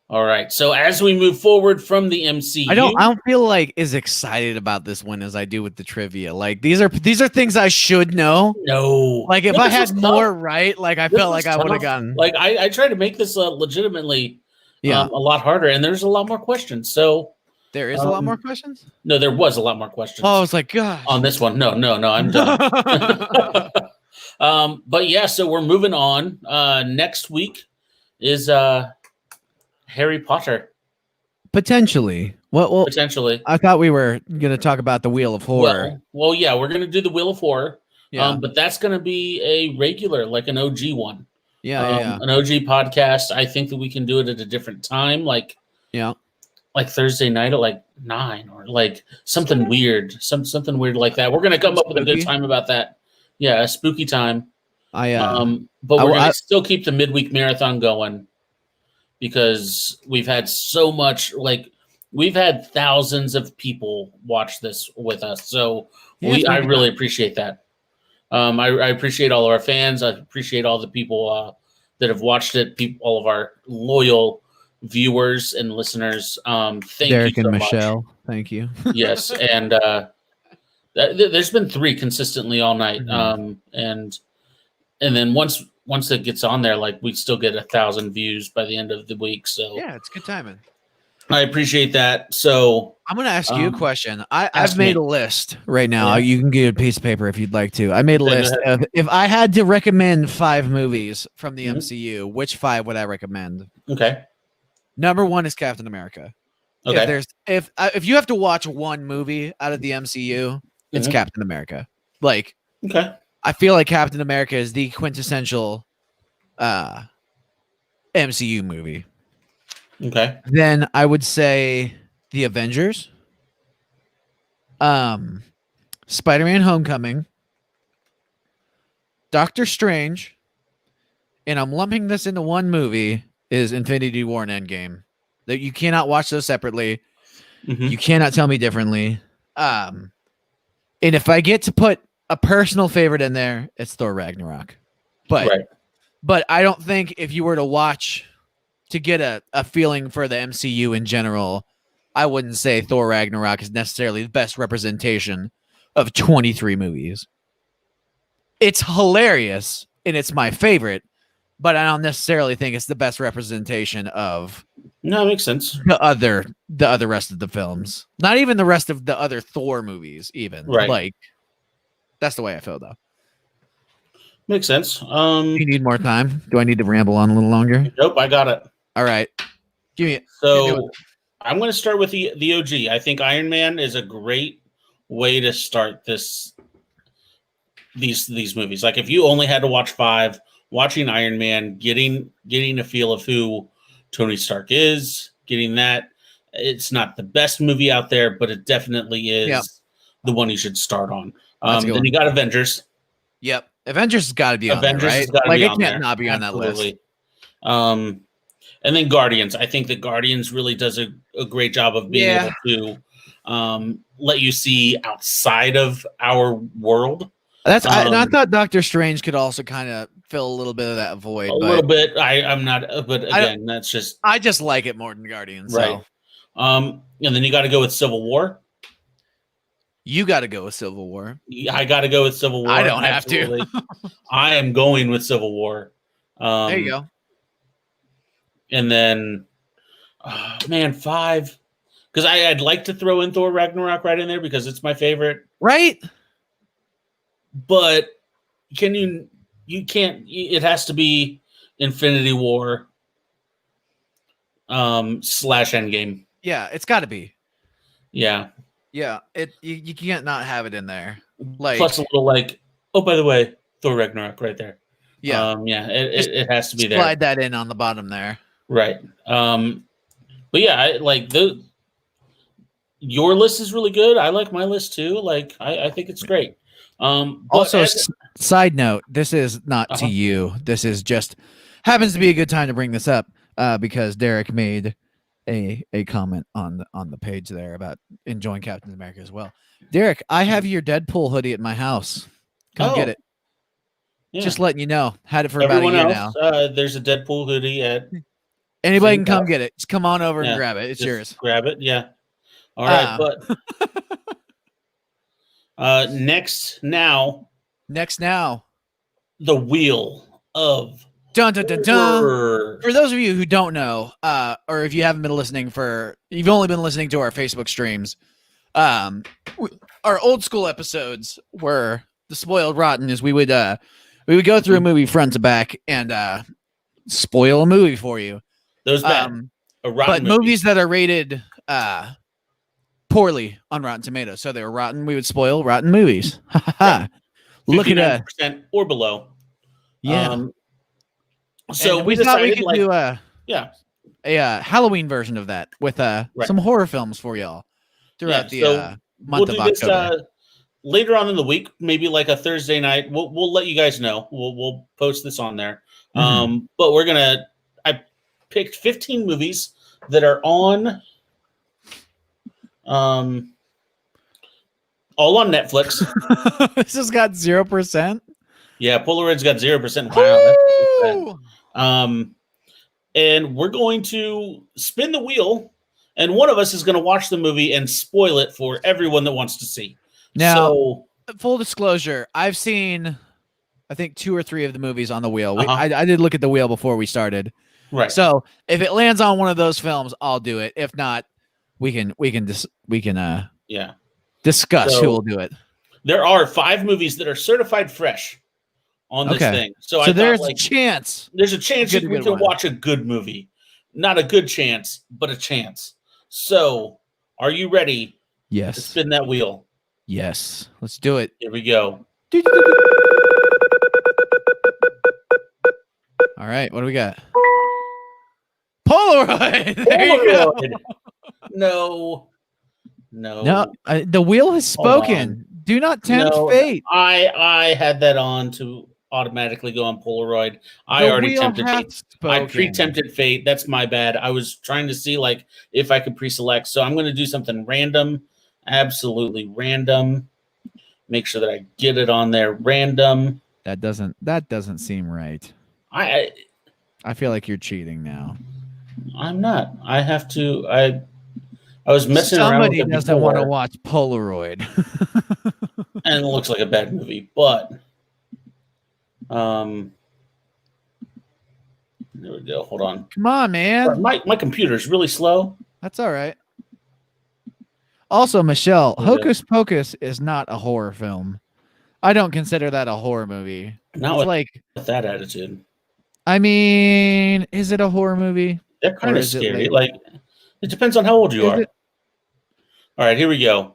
All right. So as we move forward from the MCU, I don't feel like as excited about this one as I do with the trivia. Like these are things I should know. No. Like if I had more right, like I felt like I would have gotten. Like I tried to make this legitimately a lot harder, and there's a lot more questions. So there is a lot more questions? No, there was a lot more questions. Oh, I was like, gosh. On this one. No, I'm done. But yeah, so we're moving on. Next week is Harry Potter. Potentially. Well, potentially. I thought we were going to talk about the Wheel of Horror. Well, yeah, we're going to do the Wheel of Horror. Yeah. But that's going to be a regular, like an OG one. Yeah, An OG podcast. I think that we can do it at a different time, like Thursday night at like 9 or like something weird, something weird like that. We're going to come up with a good time about that. Yeah, a spooky time. But we're going to still keep the midweek marathon going because we've had so much, like we've had thousands of people watch this with us. So I really appreciate that. I appreciate all of our fans. I appreciate all the people that have watched it. All of our loyal viewers and listeners. Thank Derek you so and much. Michelle. Thank you. Yes, and there's been 3 consistently all night. And then once it gets on there, like we still get 1,000 views by the end of the week. So yeah, it's good timing. I appreciate that. So I'm going to ask you a question. I've made a list right now. Yeah. You can get a piece of paper if you'd like to. I made a list of if I had to recommend 5 movies from the MCU, which 5 would I recommend? Okay. Number 1 is Captain America. Okay. If you have to watch one movie out of the MCU, it's Captain America. Like, okay. I feel like Captain America is the quintessential MCU movie. Okay. Then I would say the Avengers, Spider-Man Homecoming, Doctor Strange, and I'm lumping this into one movie, is Infinity War and Endgame. That you cannot watch those separately. You cannot tell me differently. And if I get to put a personal favorite in there, it's Thor Ragnarok. But I don't think if you were to watch to get a feeling for the MCU in general, I wouldn't say Thor Ragnarok is necessarily the best representation of 23 movies. It's hilarious and it's my favorite, but I don't necessarily think it's the best representation of it makes sense. The other rest of the films. Not even the rest of the other Thor movies, even. Right. Like that's the way I feel though. Makes sense. Do you need more time? Do I need to ramble on a little longer? Nope, I got it. All right. Give me it. So I'm going to start with the OG. I think Iron Man is a great way to start these movies. Like if you only had to watch 5 watching Iron Man, getting a feel of who Tony Stark is, getting that. It's not the best movie out there, but it definitely is the one you should start on. Then you got Avengers. Yep. Avengers has got to be on there, right? Has got to like, be it on can't there. not be on that list. And then Guardians. I think that Guardians really does a great job of being able to let you see outside of our world. And I thought Doctor Strange could also kind of fill a little bit of that void. Little bit. I'm not, but again, that's just. I just like it more than Guardians. Right. So. And then you got to go with Civil War. You got to go with Civil War. I got to go with Civil War. I don't have to. I am going with Civil War. There you go. And then, 5. Because I'd like to throw in Thor Ragnarok right in there because it's my favorite. Right. But you can't, it has to be Infinity War / Endgame. Yeah, it's got to be. Yeah. Yeah, you can't not have it in there. Like, plus a little like, oh, by the way, Thor Ragnarok right there. Yeah, it has to be there. Slide that in on the bottom there. Right. But yeah, your list is really good. I like my list too. Like, I think it's great. Also, side note, this is not to you. This is just happens to be a good time to bring this up because Derek made a comment on the page there about enjoying Captain America as well. Derek, I have your Deadpool hoodie at my house. Come get it. Yeah. Just letting you know. Had it for Everyone about a year else, now. There's a Deadpool hoodie at. Anybody can come get it. Just come on over and grab it. It's yours. Grab it. Yeah. All right, but next now, the wheel of. Dun, dun, dun, dun. For those of you who don't know, or if you haven't been listening you've only been listening to our Facebook streams, our old school episodes were the spoiled rotten is we would go through a movie front to back and spoil a movie for you. Those bad. But movies that are rated poorly on Rotten Tomatoes, so they were rotten, we would spoil rotten movies. Look at that. 59% or below. Yeah. So we thought we could do a Halloween version of that with some horror films for y'all throughout the month of October. Later on in the week, maybe like a Thursday night. We'll let you guys know. We'll post this on there. Mm-hmm. But I picked 15 movies that are on all on Netflix. This has got 0%. Yeah, Polaroid's got 0%. Wow. And we're going to spin the wheel, and one of us is going to watch the movie and spoil it for everyone that wants to see. Now, full disclosure, I've seen, I think 2 or 3 of the movies on the wheel. I did look at the wheel before we started. Right. So if it lands on one of those films, I'll do it. If not, we can discuss who will do it. There are 5 movies that are certified fresh on this thing. So there's a chance. There's a chance we can watch a good movie. Not a good chance, but a chance. So, are you ready? Yes. To spin that wheel? Yes. Let's do it. Here we go. All right. What do we got? Polaroid. There you go. No. The wheel has spoken. Do not tempt fate. I had that on to automatically go on Polaroid. I already tempted fate. I pre-tempted fate. That's my bad. I was trying to see if I could pre-select. So I'm going to do something random, absolutely random. Make sure that I get it on there. Random. That doesn't seem right. I feel like you're cheating now. I'm not. I have to. I was messing around with it. Somebody doesn't want to watch Polaroid. And it looks like a bad movie, but there we go. Hold on. Come on, man. My computer's really slow. That's all right. Also, Michelle, Hocus Pocus is not a horror film. I don't consider that a horror movie. Not with that attitude. I mean, is it a horror movie? They're kind of scary. It depends on how old you are. All right, here we go.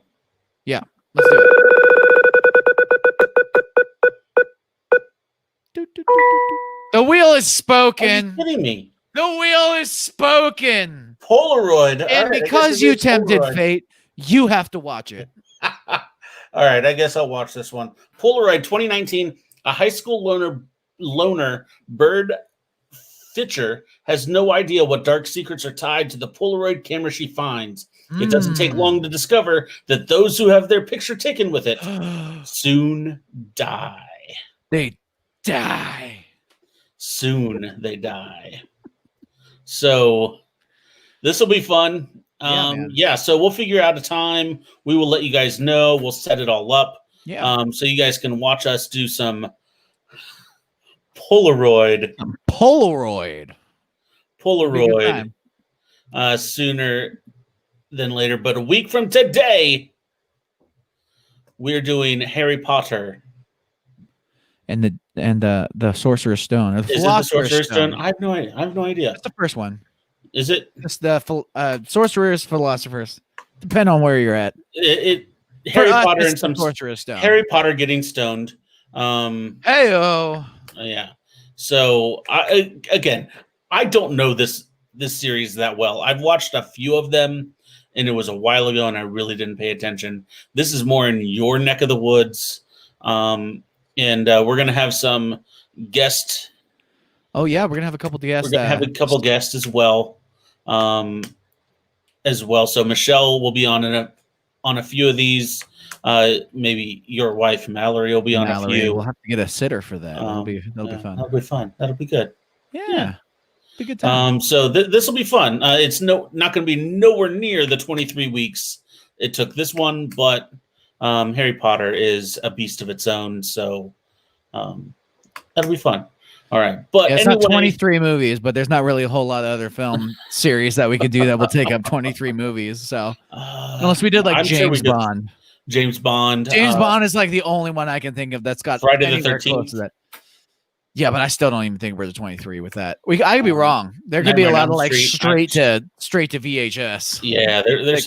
Yeah, let's do it. The wheel is Are you spoken. kidding me? The wheel is spoken. Polaroid. And All right, because you tempted Polaroid. fate, you have to watch it. All right, I guess I'll watch this one. Polaroid 2019. A high school loner Bird Fitcher has no idea what dark secrets are tied to the Polaroid camera she finds. It doesn't take long to discover that those who have their picture taken with it soon die. They die. Soon they die. So this will be fun. Yeah, So we'll figure out a time. We will let you guys know. We'll set it all up. Yeah. So you guys can watch us do some Polaroid sooner than later. But a week from today, we're doing Harry Potter. And the Sorcerer's Stone. Or the Is it the Sorcerer's Stone? I have no idea. That's the first one. Is it? It's the Sorcerer's Philosophers. Depend on where you're at. Harry Potter and some Sorcerer's Stone. Harry Potter getting stoned. Heyo. Yeah. So I don't know this series that well. I've watched a few of them, and it was a while ago, and I really didn't pay attention. This is more in your neck of the woods, and we're gonna have some guests. Oh yeah, we're gonna have a couple of guests. We're gonna have a couple guests as well. So Michelle will be on a few of these. Maybe your wife Mallory will be on a few. We'll have to get a sitter for that. That'll be fun. That'll be fun. That'll be good. Yeah. Be a good time. So this will be fun. It's not going to be nowhere near the 23 weeks it took this one, but Harry Potter is a beast of its own. So that'll be fun. All right, but it's not 23 movies, but there's not really a whole lot of other film series that we could do that will take up 23 movies. So unless we did like James Bond. James Bond is like the only one I can think of that's got Friday the 13th. That. Yeah, but I still don't even think we're the 23 with that. I could be wrong. There could be a lot of like straight to VHS. Yeah, there's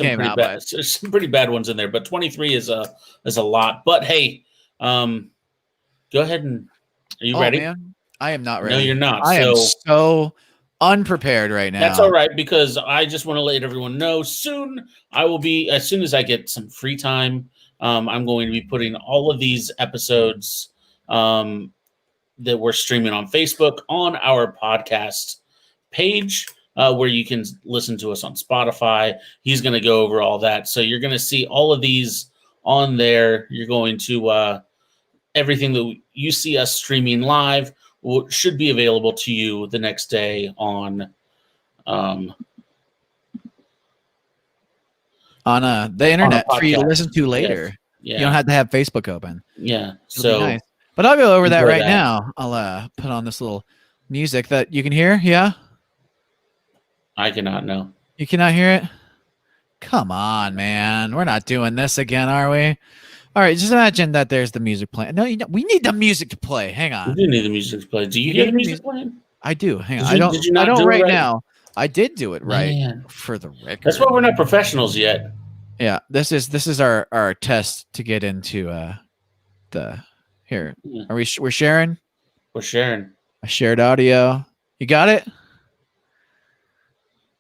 some pretty bad ones in there, but 23 is a lot. But hey, go ahead and are you ready? Man. I am not ready. No, you're not. I am so unprepared right now. That's all right, because I just want to let everyone know soon I will be, as soon as I get some free time, I'm going to be putting all of these episodes that we're streaming on Facebook on our podcast page, where you can listen to us on Spotify. He's going to go over all that. So you're going to see all of these on there. You're going to, everything that you see us streaming live should be available to you the next day on the internet for you to listen to later. Yes. Yeah. You don't have to have Facebook open. Yeah. So nice. But I'll go over that right now. I'll put on this little music that you can hear. Yeah. I cannot know. You cannot hear it? Come on, man. We're not doing this again, are we? All right, just imagine that there's the music playing. No, we need the music to play. Hang on. We do need the music to play. Do you hear the music playing? I do. Hang on. I don't right now. I did do it right for the record. That's why we're not professionals yet. Yeah, this is our test to get into the here. Yeah. We're sharing? We're sharing. I shared audio. You got it?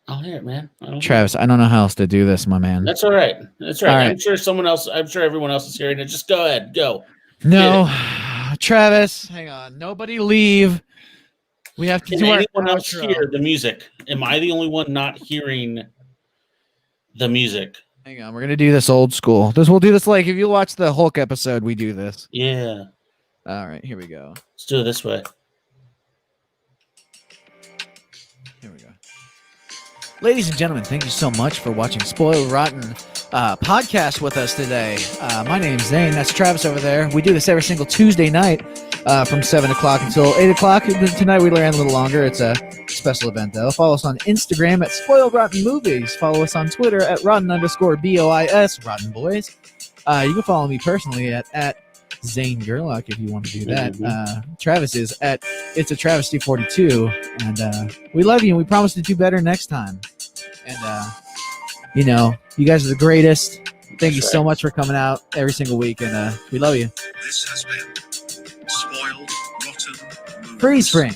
I'll hear it, man. Travis, I don't know how else to do this, my man. That's all right. That's right. I'm sure everyone else is hearing it. Just go ahead. Go. No. Travis, hang on. Nobody leave. We have to do anyone else hear the music? Am I the only one not hearing the music? Hang on. We're going to do this old school. We'll do this like if you watch the Hulk episode, we do this. Yeah. All right. Here we go. Let's do it this way. Here we go. Ladies and gentlemen, thank you so much for watching Spoiled Rotten podcast with us today. My name's Zane. That's Travis over there. We do this every single Tuesday night from 7 o'clock until 8 o'clock. Tonight we ran a little longer. It's a special event, though. Follow us on Instagram at Spoiled Rotten Movies. Follow us on Twitter at Rotten_BOIS, Rotten Boys. You can follow me personally at Zane Gerlach if you want to do that. Travis is at It's a Travesty 42, and we love you and we promise to do better next time. And you guys are the greatest. Thank you so much for coming out every single week, and we love you. This has been Spoiled Rotten Movies. Freeze frame.